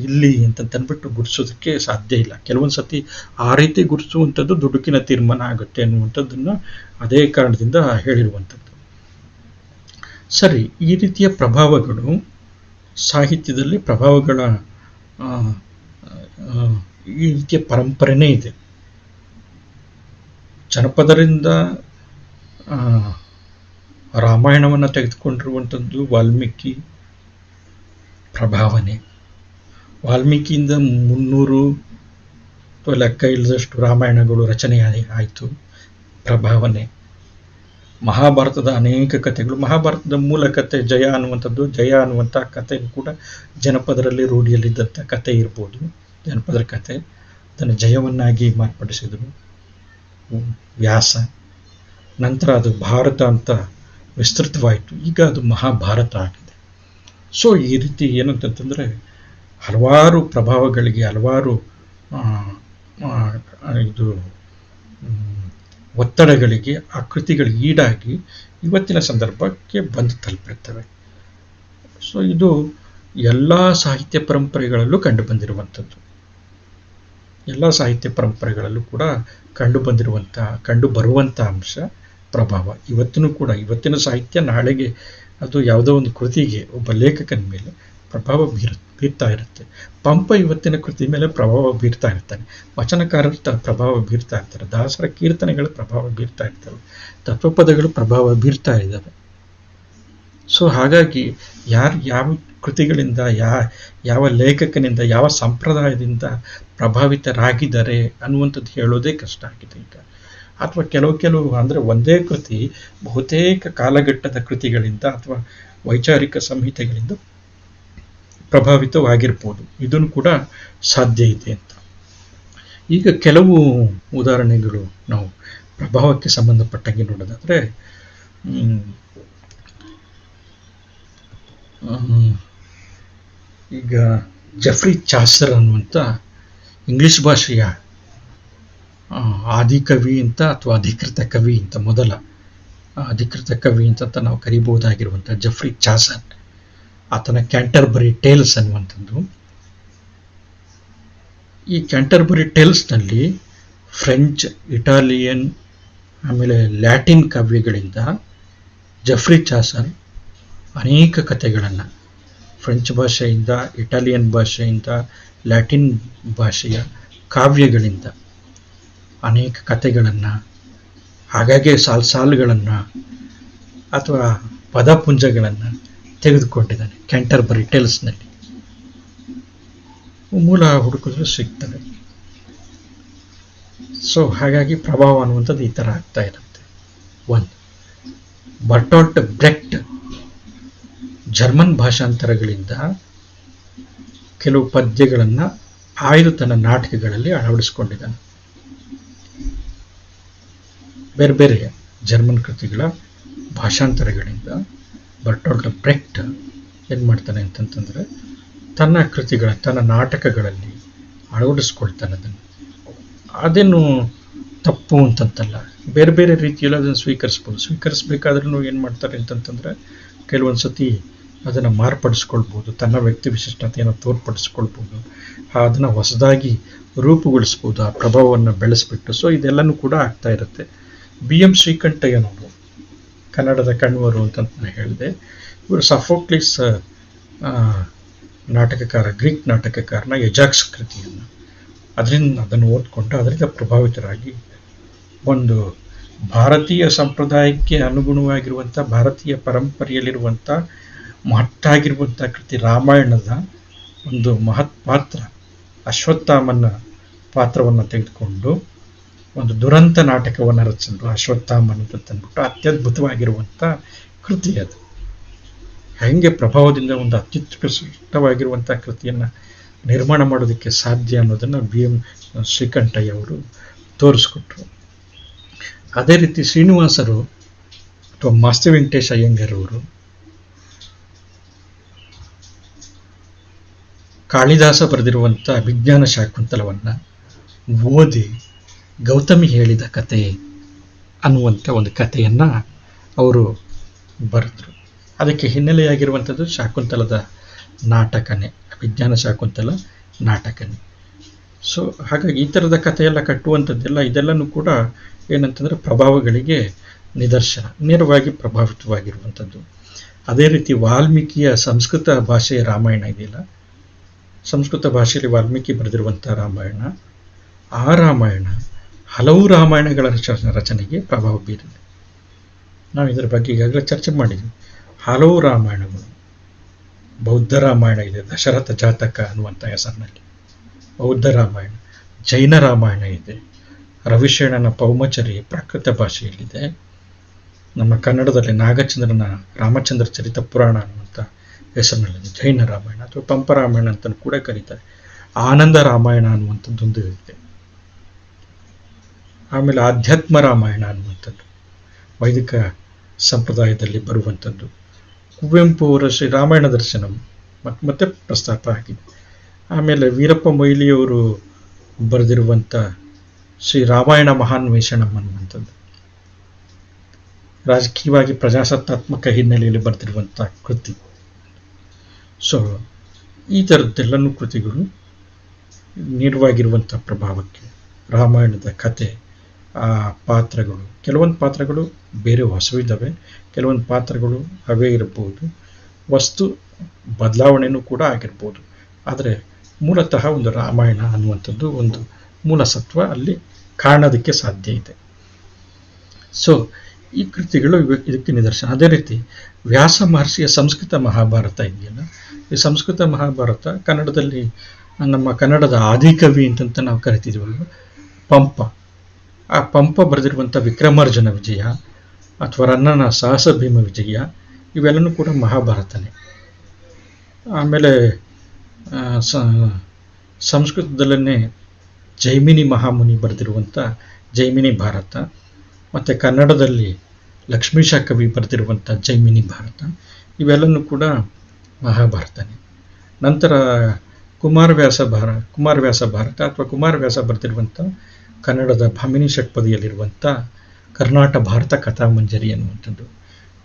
ಇಲ್ಲಿ ಅಂತಂದ್ಬಿಟ್ಟು ಗುರುತಿಸೋದಕ್ಕೆ ಸಾಧ್ಯ ಇಲ್ಲ. ಕೆಲವೊಂದು ಸತಿ ಆ ರೀತಿ ಗುರುತಿಸುವಂಥದ್ದು ದುಡುಕಿನ ತೀರ್ಮಾನ ಆಗುತ್ತೆ ಅನ್ನುವಂಥದ್ದನ್ನು ಅದೇ ಕಾರಣದಿಂದ ಹೇಳಿರುವಂಥದ್ದು. ಸರಿ, ಈ ರೀತಿಯ ಪ್ರಭಾವಗಳು ಸಾಹಿತ್ಯದಲ್ಲಿ ಪ್ರಭಾವಗಳ ಈ ರೀತಿಯ ಪರಂಪರೆನೇ ಇದೆ. ಜನಪದರಿಂದ ರಾಮಾಯಣವನ್ನು ತೆಗೆದುಕೊಂಡಿರುವಂಥದ್ದು ವಾಲ್ಮೀಕಿ ಪ್ರಭಾವನೆ. ವಾಲ್ಮೀಕಿಯಿಂದ 300 ಅಥವಾ ಲೆಕ್ಕ ಇಲ್ಲದಷ್ಟು ರಾಮಾಯಣಗಳು ರಚನೆ ಆಯಿತು, ಪ್ರಭಾವನೆ. ಮಹಾಭಾರತದ ಅನೇಕ ಕಥೆಗಳು, ಮಹಾಭಾರತದ ಮೂಲ ಕಥೆ ಜಯ ಅನ್ನುವಂಥ ಕಥೆ ಕೂಡ ಜನಪದರಲ್ಲಿ ರೂಢಿಯಲ್ಲಿದ್ದಂಥ ಕಥೆ ಇರ್ಬೋದು, ಜನಪದರ ಕಥೆ. ಅದನ್ನು ಜಯವನ್ನಾಗಿ ಮಾರ್ಪಡಿಸಿದರು ವ್ಯಾಸ. ನಂತರ ಅದು ಭಾರತ ಅಂತ ವಿಸ್ತೃತವಾಯಿತು, ಈಗ ಅದು ಮಹಾಭಾರತ ಆಗಿದೆ. ಸೊ ಈ ರೀತಿ ಏನಂತಂದರೆ ಹಲವಾರು ಪ್ರಭಾವಗಳಿಗೆ, ಹಲವಾರು ಒತ್ತಡಗಳಿಗೆ, ಆಕೃತಿಗಳಿಗೆ ಈಡಾಗಿ ಇವತ್ತಿನ ಸಂದರ್ಭಕ್ಕೆ ಬಂದು ತಲುಪಿರ್ತವೆ. ಸೊ ಇದು ಎಲ್ಲ ಸಾಹಿತ್ಯ ಪರಂಪರೆಗಳಲ್ಲೂ ಕಂಡುಬಂದಿರುವಂಥದ್ದು. ಎಲ್ಲ ಸಾಹಿತ್ಯ ಪರಂಪರೆಗಳಲ್ಲೂ ಕೂಡ ಕಂಡು ಬರುವಂಥ ಅಂಶ ಪ್ರಭಾವ. ಇವತ್ತಿನ ಸಾಹಿತ್ಯ ನಾಳೆಗೆ ಅದು ಯಾವುದೋ ಒಂದು ಕೃತಿಗೆ, ಒಬ್ಬ ಲೇಖಕನ ಮೇಲೆ ಪ್ರಭಾವ ಬೀರ್ತಾ ಇರುತ್ತೆ. ಪಂಪ ಇವತ್ತಿನ ಕೃತಿ ಮೇಲೆ ಪ್ರಭಾವ ಬೀರ್ತಾ ಇರ್ತಾನೆ, ವಚನಕಾರರು ಪ್ರಭಾವ ಬೀರ್ತಾ ಇರ್ತಾರೆ, ದಾಸರ ಕೀರ್ತನೆಗಳು ಪ್ರಭಾವ ಬೀರ್ತಾ ಇರ್ತವೆ, ತತ್ವಪದಗಳು ಪ್ರಭಾವ ಬೀರ್ತಾ ಇದ್ದಾವೆ. ಸೊ ಹಾಗಾಗಿ ಯಾವ ಕೃತಿಗಳಿಂದ, ಯಾವ ಲೇಖಕನಿಂದ, ಯಾವ ಸಂಪ್ರದಾಯದಿಂದ ಪ್ರಭಾವಿತರಾಗಿದ್ದಾರೆ ಅನ್ನುವಂಥದ್ದು ಹೇಳೋದೇ ಕಷ್ಟ ಆಗಿದೆ ಈಗ. ಅಥವಾ ಕೆಲವು ಅಂದರೆ ಒಂದೇ ಕೃತಿ ಬಹುತೇಕ ಕಾಲಘಟ್ಟದ ಕೃತಿಗಳಿಂದ ಅಥವಾ ವೈಚಾರಿಕ ಸಂಹಿತೆಗಳಿಂದ ಪ್ರಭಾವಿತವಾಗಿರ್ಬೋದು. ಇದನ್ನು ಕೂಡ ಸಾಧ್ಯ ಇದೆ ಅಂತ. ಈಗ ಕೆಲವು ಉದಾಹರಣೆಗಳು ನಾವು ಪ್ರಭಾವಕ್ಕೆ ಸಂಬಂಧಪಟ್ಟಂಗೆ ನೋಡೋದಾದರೆ, ಈಗ ಜೆಫ್ರಿ ಚಾಸರ್ ಅನ್ನುವಂಥ ಇಂಗ್ಲಿಷ್ ಭಾಷೆಯ ಆದಿಕವಿ ಅಂತ ಅಥವಾ ಅಧಿಕೃತ ಕವಿ ಅಂತ, ಮೊದಲ ಅಧಿಕೃತ ಕವಿ ಅಂತ ನಾವು ಕರಿಬಹುದಾಗಿರುವಂಥ ಜೆಫ್ರಿ ಚಾಸರ್, ಆತನ ಕ್ಯಾಂಟರ್ಬರಿ ಟೇಲ್ಸ್ ಅನ್ನುವಂಥದ್ದು. ಈ ಕ್ಯಾಂಟರ್ಬರಿ ಟೇಲ್ಸ್ನಲ್ಲಿ ಫ್ರೆಂಚ್, ಇಟಾಲಿಯನ್, ಆಮೇಲೆ ಲ್ಯಾಟಿನ್ ಕಾವ್ಯಗಳಿಂದ ಜೆಫ್ರಿ ಚಾಸರ್ ಅನೇಕ ಕಥೆಗಳನ್ನು ಫ್ರೆಂಚ್ ಭಾಷೆಯಿಂದ, ಇಟಾಲಿಯನ್ ಭಾಷೆಯಿಂದ, ಲ್ಯಾಟಿನ್ ಭಾಷೆಯ ಕಾವ್ಯಗಳಿಂದ ಅನೇಕ ಕಥೆಗಳನ್ನು, ಹಾಗಾಗಿ ಸಾಲುಗಳನ್ನು ಅಥವಾ ಪದಪುಂಜಗಳನ್ನು ತೆಗೆದುಕೊಂಡಿದ್ದಾನೆ ಕ್ಯಾಂಟರ್ಬರಿ ಟೇಲ್ಸ್ನಲ್ಲಿ. ಮೂಲ ಹುಡುಕಿದ್ರೆ ಸಿಗ್ತವೆ. ಸೊ ಹಾಗಾಗಿ ಪ್ರಭಾವ ಅನ್ನುವಂಥದ್ದು ಈ ಥರ ಆಗ್ತಾ ಇರುತ್ತೆ. ಒಂದು, ಬರ್ಟೋಲ್ಟ್ ಬ್ರೆಕ್ಟ್ ಜರ್ಮನ್ ಭಾಷಾಂತರಗಳಿಂದ ಕೆಲವು ಪದ್ಯಗಳನ್ನು ಆಯ್ದು ತನ್ನ ನಾಟಕಗಳಲ್ಲಿ ಅಳವಡಿಸಿಕೊಂಡಿದ್ದಾನೆ. ಬೇರೆ ಬೇರೆ ಜರ್ಮನ್ ಕೃತಿಗಳ ಭಾಷಾಂತರಗಳಿಂದ ಬರ್ಟೋಲ್ಟ್ ಬ್ರೆಕ್ಟ್ ಏನು ಮಾಡ್ತಾನೆ ಅಂತಂತಂದರೆ, ತನ್ನ ತನ್ನ ನಾಟಕಗಳಲ್ಲಿ ಅಳವಡಿಸ್ಕೊಳ್ತಾನೆ. ಅದೇನು ತಪ್ಪು ಅಂತಂತಲ್ಲ, ಬೇರೆ ಬೇರೆ ರೀತಿಯಲ್ಲಿ ಅದನ್ನು ಸ್ವೀಕರಿಸಬೇಕಾದ್ರೂ ಏನು ಮಾಡ್ತಾರೆ ಅಂತಂತಂದರೆ, ಕೆಲವೊಂದು ಸತಿ ಅದನ್ನು ಮಾರ್ಪಡಿಸ್ಕೊಳ್ಬೋದು, ತನ್ನ ವ್ಯಕ್ತಿ ವಿಶಿಷ್ಟತೆಯನ್ನು ತೋರ್ಪಡಿಸ್ಕೊಳ್ಬೋದು, ಅದನ್ನು ಹೊಸದಾಗಿ ರೂಪುಗೊಳಿಸ್ಬೋದು, ಆ ಪ್ರಭಾವವನ್ನು ಬೆಳೆಸ್ಬಿಟ್ಟು. ಸೊ ಇದೆಲ್ಲನೂ ಕೂಡ ಆಗ್ತಾ ಇರುತ್ತೆ. BM ಶ್ರೀಕಂಠಯ್ಯನವರು ಕನ್ನಡದ ಕಣ್ವರು ಅಂತ ನಾನು ಹೇಳಿದೆ. ಇವರು ಸಫೋಕ್ಲಿಸ್ ನಾಟಕಕಾರ, ಗ್ರೀಕ್ ನಾಟಕಕಾರನ ಎಜಾಕ್ಸ್ ಕೃತಿಯನ್ನು ಅದನ್ನು ಓದ್ಕೊಂಡು ಅದರಿಂದ ಪ್ರಭಾವಿತರಾಗಿ ಒಂದು ಭಾರತೀಯ ಸಂಪ್ರದಾಯಕ್ಕೆ ಅನುಗುಣವಾಗಿರುವಂಥ, ಭಾರತೀಯ ಪರಂಪರೆಯಲ್ಲಿರುವಂಥ ಮಹತ್ತಾಗಿರುವಂಥ ಕೃತಿ ರಾಮಾಯಣದ ಒಂದು ಮಹತ್ ಪಾತ್ರ, ಅಶ್ವತ್ಥಾಮನ ಪಾತ್ರವನ್ನು ತೆಗೆದುಕೊಂಡು ಒಂದು ದುರಂತ ನಾಟಕವನ್ನು ರಚಿಸಿದ್ರು. ಅಶ್ವತ್ಥಾಮನ್ ಅಂತಂದ್ಬಿಟ್ಟು ಅತ್ಯದ್ಭುತವಾಗಿರುವಂಥ ಕೃತಿ ಅದು. ಹೆಂಗೆ ಪ್ರಭಾವದಿಂದ ಒಂದು ಅತ್ಯುತ್ಕೃಷ್ಟವಾಗಿರುವಂಥ ಕೃತಿಯನ್ನು ನಿರ್ಮಾಣ ಮಾಡೋದಕ್ಕೆ ಸಾಧ್ಯ ಅನ್ನೋದನ್ನು BM ಶ್ರೀಕಂಠಯ್ಯ ಅವರು ತೋರಿಸ್ಕೊಟ್ರು. ಅದೇ ರೀತಿ ಶ್ರೀನಿವಾಸರು ಅಥವಾ ಮಾಸ್ತಿ ವೆಂಕಟೇಶ ಅಯ್ಯಂಗಾರ್ ಅವರು ಕಾಳಿದಾಸ ಬರೆದಿರುವಂಥ ವಿಜ್ಞಾನ ಶಾಕುಂತಲವನ್ನು ಓದಿ ಗೌತಮಿ ಹೇಳಿದ ಕತೆ ಅನ್ನುವಂಥ ಒಂದು ಕಥೆಯನ್ನು ಅವರು ಬರೆದರು. ಅದಕ್ಕೆ ಹಿನ್ನೆಲೆಯಾಗಿರುವಂಥದ್ದು ಶಾಕುಂತಲದ ನಾಟಕನೇ, ವಿಜ್ಞಾನ ಶಾಕುಂತಲ ನಾಟಕನೇ. ಸೊ ಹಾಗಾಗಿ ಈ ಥರದ ಕಥೆಯೆಲ್ಲ ಕಟ್ಟುವಂಥದ್ದೆಲ್ಲ ಇದೆಲ್ಲನೂ ಕೂಡ ಏನಂತಂದರೆ ಪ್ರಭಾವಗಳಿಗೆ ನಿದರ್ಶನ, ನೇರವಾಗಿ ಪ್ರಭಾವಿತವಾಗಿರುವಂಥದ್ದು. ಅದೇ ರೀತಿ ವಾಲ್ಮೀಕಿಯ ಸಂಸ್ಕೃತ ಭಾಷೆಯ ರಾಮಾಯಣ ಇದೆಯಲ್ಲ, ಸಂಸ್ಕೃತ ಭಾಷೆಯಲ್ಲಿ ವಾಲ್ಮೀಕಿ ಬರೆದಿರುವಂಥ ರಾಮಾಯಣ, ಆ ರಾಮಾಯಣ ಹಲವು ರಾಮಾಯಣಗಳ ರಚನೆಗೆ ಪ್ರಭಾವ ಬೀರಿದೆ. ನಾವು ಇದರ ಬಗ್ಗೆ ಈಗಾಗಲೇ ಚರ್ಚೆ ಮಾಡಿದ್ವಿ. ಹಲವು ರಾಮಾಯಣಗಳು, ಬೌದ್ಧ ರಾಮಾಯಣ ಇದೆ, ದಶರಥ ಜಾತಕ ಅನ್ನುವಂಥ ಹೆಸರಿನಲ್ಲಿ ಬೌದ್ಧ ರಾಮಾಯಣ, ಜೈನ ರಾಮಾಯಣ ಇದೆ, ರವಿಶೇಣನ ಪೌಮಚರಿ ಪ್ರಾಕೃತ ಭಾಷೆಯಲ್ಲಿದೆ, ನಮ್ಮ ಕನ್ನಡದಲ್ಲಿ ನಾಗಚಂದ್ರನ ರಾಮಚಂದ್ರ ಚರಿತ ಪುರಾಣ ಅನ್ನುವಂಥ ಹೆಸರಿನಲ್ಲಿದೆ ಜೈನ ರಾಮಾಯಣ, ಅಥವಾ ಪಂಪರಾಮಾಯಣ ಅಂತ ಕೂಡ ಕರೀತಾರೆ. ಆನಂದ ರಾಮಾಯಣ ಅನ್ನುವಂಥದ್ದೊಂದು ಇದೆ. ಆಮೇಲೆ ಆಧ್ಯಾತ್ಮ ರಾಮಾಯಣ ಅನ್ನುವಂಥದ್ದು ವೈದಿಕ ಸಂಪ್ರದಾಯದಲ್ಲಿ ಬರುವಂಥದ್ದು. ಕುವೆಂಪು ಅವರ ಶ್ರೀರಾಮಾಯಣ ದರ್ಶನಂ ಮತ್ತೆ ಪ್ರಸ್ತಾಪ ಆಗಿದೆ. ಆಮೇಲೆ ವೀರಪ್ಪ ಮೊಯ್ಲಿಯವರು ಬರೆದಿರುವಂಥ ಶ್ರೀರಾಮಾಯಣ ಮಹಾನ್ವೇಷಣಂ ಅನ್ನುವಂಥದ್ದು ರಾಜಕೀಯವಾಗಿ ಪ್ರಜಾಸತ್ತಾತ್ಮಕ ಹಿನ್ನೆಲೆಯಲ್ಲಿ ಬರೆದಿರುವಂಥ ಕೃತಿ. ಸೊ ಈ ಥರದ್ದೆಲ್ಲನೂ ಕೃತಿಗಳು ನೇರವಾಗಿರುವಂಥ ಪ್ರಭಾವಕ್ಕೆ, ರಾಮಾಯಣದ ಕತೆ, ಆ ಪಾತ್ರಗಳು, ಕೆಲವೊಂದು ಪಾತ್ರಗಳು ಬೇರೆ ಹೊಸವಿದ್ದಾವೆ, ಕೆಲವೊಂದು ಪಾತ್ರಗಳು ಅವೇ ಇರಬಹುದು, ವಸ್ತು ಬದಲಾವಣೆಯೂ ಕೂಡ ಆಗಿರ್ಬೋದು. ಆದರೆ ಮೂಲತಃ ಒಂದು ರಾಮಾಯಣ ಅನ್ನುವಂಥದ್ದು ಒಂದು ಮೂಲ ಸತ್ವ ಅಲ್ಲಿ ಕಾಣೋದಕ್ಕೆ ಸಾಧ್ಯ ಇದೆ. ಸೊ ಈ ಕೃತಿಗಳು ಇದಕ್ಕೆ ನಿದರ್ಶನ. ಅದೇ ರೀತಿ ವ್ಯಾಸ ಮಹರ್ಷಿಯ ಸಂಸ್ಕೃತ ಮಹಾಭಾರತ ಇದೆಯಲ್ಲ, ಈ ಸಂಸ್ಕೃತ ಮಹಾಭಾರತ ಕನ್ನಡದಲ್ಲಿ ನಮ್ಮ ಕನ್ನಡದ ಆದಿಕವಿ ಅಂತಂತ ನಾವು ಕರಿತಿದ್ವಲ್ವ, ಪಂಪ, ಆ ಪಂಪ ಬರೆದಿರುವಂಥ ವಿಕ್ರಮಾರ್ಜುನ ವಿಜಯ ಅಥವಾ ರನ್ನನ ಸಾಹಸ ಭೀಮ ವಿಜಯ ಇವೆಲ್ಲನೂ ಕೂಡ ಮಹಾಭಾರತನೇ. ಆಮೇಲೆ ಸಂಸ್ಕೃತದಲ್ಲೇ ಜೈಮಿನಿ ಮಹಾಮುನಿ ಬರೆದಿರುವಂಥ ಜೈಮಿನಿ ಭಾರತ, ಮತ್ತು ಕನ್ನಡದಲ್ಲಿ ಲಕ್ಷ್ಮೀಶ ಕವಿ ಬರೆದಿರುವಂಥ ಜೈಮಿನಿ ಭಾರತ ಇವೆಲ್ಲನೂ ಕೂಡ ಮಹಾಭಾರತನೇ. ನಂತರ ಕುಮಾರವ್ಯಾಸ ಭಾರತ ಅಥವಾ ಕುಮಾರವ್ಯಾಸ ಬರೆದಿರುವಂಥ ಕನ್ನಡದ ಭಾಮಿನಿ ಷಟ್ಪದಿಯಲ್ಲಿರುವಂಥ ಕರ್ನಾಟ ಭಾರತ ಕಥಾಮಂಜರಿ ಅನ್ನುವಂಥದ್ದು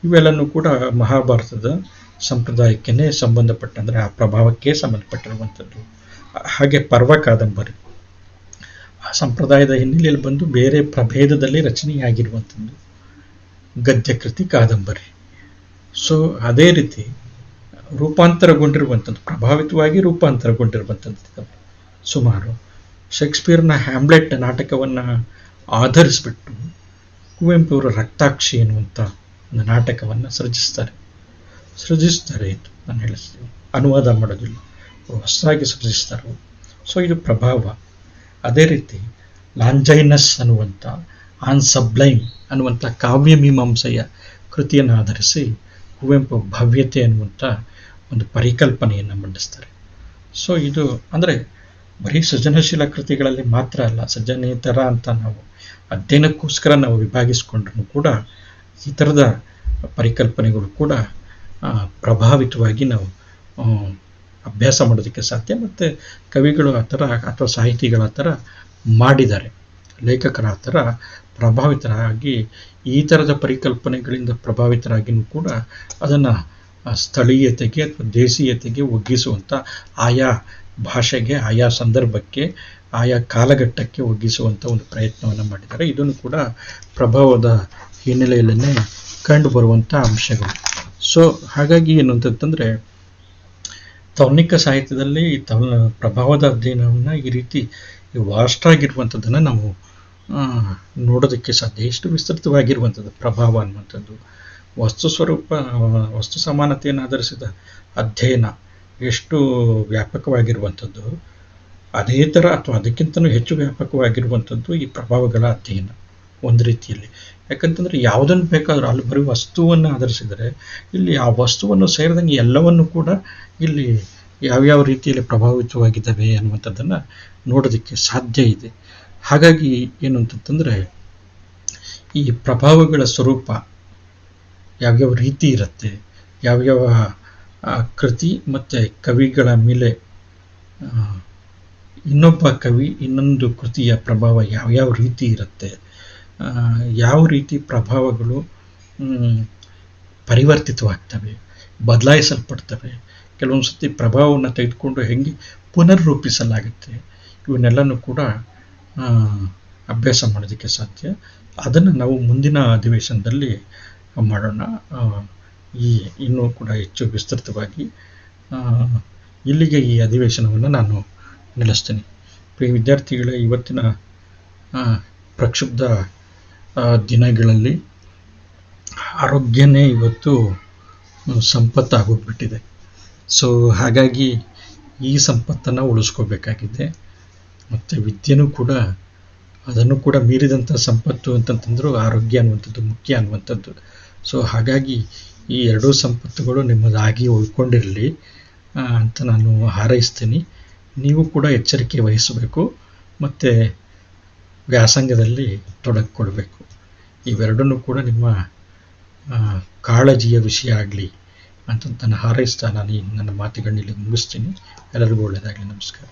ಇವೆಲ್ಲನೂ ಕೂಡ ಮಹಾಭಾರತದ ಸಂಪ್ರದಾಯಕ್ಕೇ ಸಂಬಂಧಪಟ್ಟಂದರೆ ಆ ಪ್ರಭಾವಕ್ಕೆ ಸಂಬಂಧಪಟ್ಟಿರುವಂಥದ್ದು. ಹಾಗೆ ಪರ್ವ ಕಾದಂಬರಿ ಆ ಸಂಪ್ರದಾಯದ ಹಿನ್ನೆಲೆಯಲ್ಲಿ ಬಂದು ಬೇರೆ ಪ್ರಭೇದದಲ್ಲಿ ರಚನೆಯಾಗಿರುವಂಥದ್ದು ಗದ್ಯ ಕೃತಿ ಕಾದಂಬರಿ. ಸೊ ಅದೇ ರೀತಿ ರೂಪಾಂತರಗೊಂಡಿರುವಂಥದ್ದು, ಪ್ರಭಾವಿತವಾಗಿ ರೂಪಾಂತರಗೊಂಡಿರುವಂಥದ್ದು ಸುಮಾರು. ಶೇಕ್ಸ್ಪಿಯರ್ನ ಹ್ಯಾಮ್ಲೆಟ್ ನಾಟಕವನ್ನು ಆಧರಿಸಿಬಿಟ್ಟು ಕುವೆಂಪು ಅವರು ರಕ್ತಾಕ್ಷಿ ಎನ್ನುವಂಥ ಒಂದು ನಾಟಕವನ್ನು ಸೃಜಿಸ್ತಾರೆ ಇದು ನಾನು ಹೇಳಿಸ್ತೀನಿ, ಅನುವಾದ ಮಾಡೋದಿಲ್ಲ, ಹೊಸದಾಗಿ ಸೃಜಿಸ್ತಾರೆ. ಸೊ ಇದು ಪ್ರಭಾವ. ಅದೇ ರೀತಿ ಲಾಂಜೈನಸ್ ಅನ್ನುವಂಥ ಆನ್ ಸಬ್ಲೈಮ್ ಅನ್ನುವಂಥ ಕಾವ್ಯ ಮೀಮಾಂಸೆಯ ಕೃತಿಯನ್ನು ಆಧರಿಸಿ ಕುವೆಂಪು ಭವ್ಯತೆ ಅನ್ನುವಂಥ ಒಂದು ಪರಿಕಲ್ಪನೆಯನ್ನು ಮಂಡಿಸ್ತಾರೆ. ಸೊ ಇದು ಅಂದರೆ ಬರೀ ಸೃಜನಶೀಲ ಕೃತಿಗಳಲ್ಲಿ ಮಾತ್ರ ಅಲ್ಲ, ಸೃಜನೇತರ ಅಂತ ನಾವು ಅಧ್ಯಯನಕ್ಕೋಸ್ಕರ ನಾವು ವಿಭಾಗಿಸ್ಕೊಂಡ್ರೂ ಕೂಡ ಈ ಥರದ ಪರಿಕಲ್ಪನೆಗಳು ಕೂಡ ಪ್ರಭಾವಿತವಾಗಿ ನಾವು ಅಭ್ಯಾಸ ಮಾಡೋದಕ್ಕೆ ಸಾಧ್ಯ. ಮತ್ತು ಕವಿಗಳು ಆ ಥರ ಅಥವಾ ಸಾಹಿತಿಗಳ ಥರ ಮಾಡಿದ್ದಾರೆ, ಲೇಖಕರ ಆ ಥರ ಪ್ರಭಾವಿತರಾಗಿ ಈ ಥರದ ಪರಿಕಲ್ಪನೆಗಳಿಂದ ಪ್ರಭಾವಿತರಾಗಿಯೂ ಕೂಡ ಅದನ್ನು ಸ್ಥಳೀಯತೆಗೆ ಅಥವಾ ದೇಶೀಯತೆಗೆ ಒಗ್ಗಿಸುವಂಥ ಆಯಾ ಭಾಷೆಗೆ, ಆಯಾ ಸಂದರ್ಭಕ್ಕೆ, ಆಯಾ ಕಾಲಘಟ್ಟಕ್ಕೆ ಒಗ್ಗಿಸುವಂಥ ಒಂದು ಪ್ರಯತ್ನವನ್ನು ಮಾಡಿದ್ದಾರೆ. ಇದನ್ನು ಕೂಡ ಪ್ರಭಾವದ ಹಿನ್ನೆಲೆಯಲ್ಲೇ ಕಂಡು ಬರುವಂಥ ಅಂಶಗಳು. ಸೊ ಹಾಗಾಗಿ ಏನು ಅಂತಂತಂದರೆ ತೌನಿಕ ಸಾಹಿತ್ಯದಲ್ಲಿ ಪ್ರಭಾವದ ಅಧ್ಯಯನವನ್ನು ಈ ರೀತಿ ವಾಸ್ಟ್ ಆಗಿರುವಂಥದ್ದನ್ನು ನಾವು ನೋಡೋದಕ್ಕೆ ಸಾಧ್ಯ. ಎಷ್ಟು ವಿಸ್ತೃತವಾಗಿರುವಂಥದ್ದು ಪ್ರಭಾವ ಅನ್ನುವಂಥದ್ದು, ವಸ್ತು ಸಮಾನತೆಯನ್ನು ಆಧರಿಸಿದ ಅಧ್ಯಯನ ಎಷ್ಟು ವ್ಯಾಪಕವಾಗಿರುವಂಥದ್ದು, ಅದೇ ಥರ ಅಥವಾ ಅದಕ್ಕಿಂತಲೂ ಹೆಚ್ಚು ವ್ಯಾಪಕವಾಗಿರುವಂಥದ್ದು ಈ ಪ್ರಭಾವಗಳ ಅಧ್ಯಯನ ಒಂದು ರೀತಿಯಲ್ಲಿ. ಯಾಕಂತಂದರೆ ಯಾವುದನ್ನು ಬೇಕಾದರೂ ಅಲ್ಲಿ ಬರೀ ವಸ್ತುವನ್ನು ಆಧರಿಸಿದರೆ ಇಲ್ಲಿ ಆ ವಸ್ತುವನ್ನು ಸೇರಿದಂಗೆ ಎಲ್ಲವನ್ನು ಕೂಡ ಇಲ್ಲಿ ಯಾವ್ಯಾವ ರೀತಿಯಲ್ಲಿ ಪ್ರಭಾವಿತವಾಗಿದ್ದಾವೆ ಅನ್ನುವಂಥದ್ದನ್ನು ನೋಡೋದಕ್ಕೆ ಸಾಧ್ಯ ಇದೆ. ಹಾಗಾಗಿ ಏನು ಅಂತಂತಂದರೆ ಈ ಪ್ರಭಾವಗಳ ಸ್ವರೂಪ ಯಾವ್ಯಾವ ರೀತಿ ಇರುತ್ತೆ, ಯಾವ್ಯಾವ ಕೃತಿ ಮತ್ತು ಕವಿಗಳ ಮೇಲೆ ಇನ್ನೊಬ್ಬ ಕವಿ ಇನ್ನೊಂದು ಕೃತಿಯ ಪ್ರಭಾವ ಯಾವ್ಯಾವ ರೀತಿ ಇರುತ್ತೆ, ಯಾವ ರೀತಿ ಪ್ರಭಾವಗಳು ಪರಿವರ್ತಿತವಾಗ್ತವೆ, ಬದಲಾಯಿಸಲ್ಪಡ್ತವೆ, ಕೆಲವೊಂದು ಸತಿ ಪ್ರಭಾವವನ್ನು ತೆಗೆದುಕೊಂಡು ಹೆಂಗೆ ಪುನರ್ರೂಪಿಸಲಾಗುತ್ತೆ, ಇವನ್ನೆಲ್ಲನೂ ಕೂಡ ಅಭ್ಯಾಸ ಮಾಡೋದಕ್ಕೆ ಸಾಧ್ಯ. ಅದನ್ನು ನಾವು ಮುಂದಿನ ಅಧಿವೇಶನದಲ್ಲಿ ಮಾಡೋಣ, ಇನ್ನೂ ಕೂಡ ಹೆಚ್ಚು ವಿಸ್ತೃತವಾಗಿ. ಇಲ್ಲಿಗೆ ಈ ಅಧಿವೇಶನವನ್ನು ನಾನು ನಿಲ್ಲಿಸ್ತೀನಿ. ಪ್ರಿಯ ವಿದ್ಯಾರ್ಥಿಗಳೇ, ಇವತ್ತಿನ ಪ್ರಕ್ಷುಬ್ಧ ದಿನಗಳಲ್ಲಿ ಆರೋಗ್ಯನೇ ಇವತ್ತು ಸಂಪತ್ತಾಗೋಗ್ಬಿಟ್ಟಿದೆ. ಸೊ ಹಾಗಾಗಿ ಈ ಸಂಪತ್ತನ್ನು ಉಳಿಸ್ಕೋಬೇಕಾಗಿದೆ. ಮತ್ತು ವಿದ್ಯೆನೂ ಕೂಡ ಅದನ್ನು ಕೂಡ ಮೀರಿದಂಥ ಸಂಪತ್ತು ಅಂತಂತಂದರೂ ಆರೋಗ್ಯ ಅನ್ನುವಂಥದ್ದು ಮುಖ್ಯ ಅನ್ನುವಂಥದ್ದು. ಸೊ ಹಾಗಾಗಿ ಈ ಎರಡೂ ಸಂಪತ್ತುಗಳು ನಿಮ್ಮದಾಗಿ ಉಳ್ಕೊಂಡಿರಲಿ ಅಂತ ನಾನು ಹಾರೈಸ್ತೀನಿ. ನೀವು ಕೂಡ ಎಚ್ಚರಿಕೆ ವಹಿಸಬೇಕು ಮತ್ತು ವ್ಯಾಸಂಗದಲ್ಲಿ ತೊಡಗಿಕೊಳ್ಬೇಕು. ಇವೆರಡನ್ನೂ ಕೂಡ ನಿಮ್ಮ ಕಾಳಜಿಯ ವಿಷಯ ಆಗಲಿ ಅಂತ ನಾನು ಹಾರೈಸ್ತಾ ನಾನು ನನ್ನ ಮಾತುಗಳನ್ನ ಇಲ್ಲಿ ಮುಗಿಸ್ತೀನಿ. ಎಲ್ಲರಿಗೂ ಒಳ್ಳೆಯದಾಗಲಿ. ನಮಸ್ಕಾರ.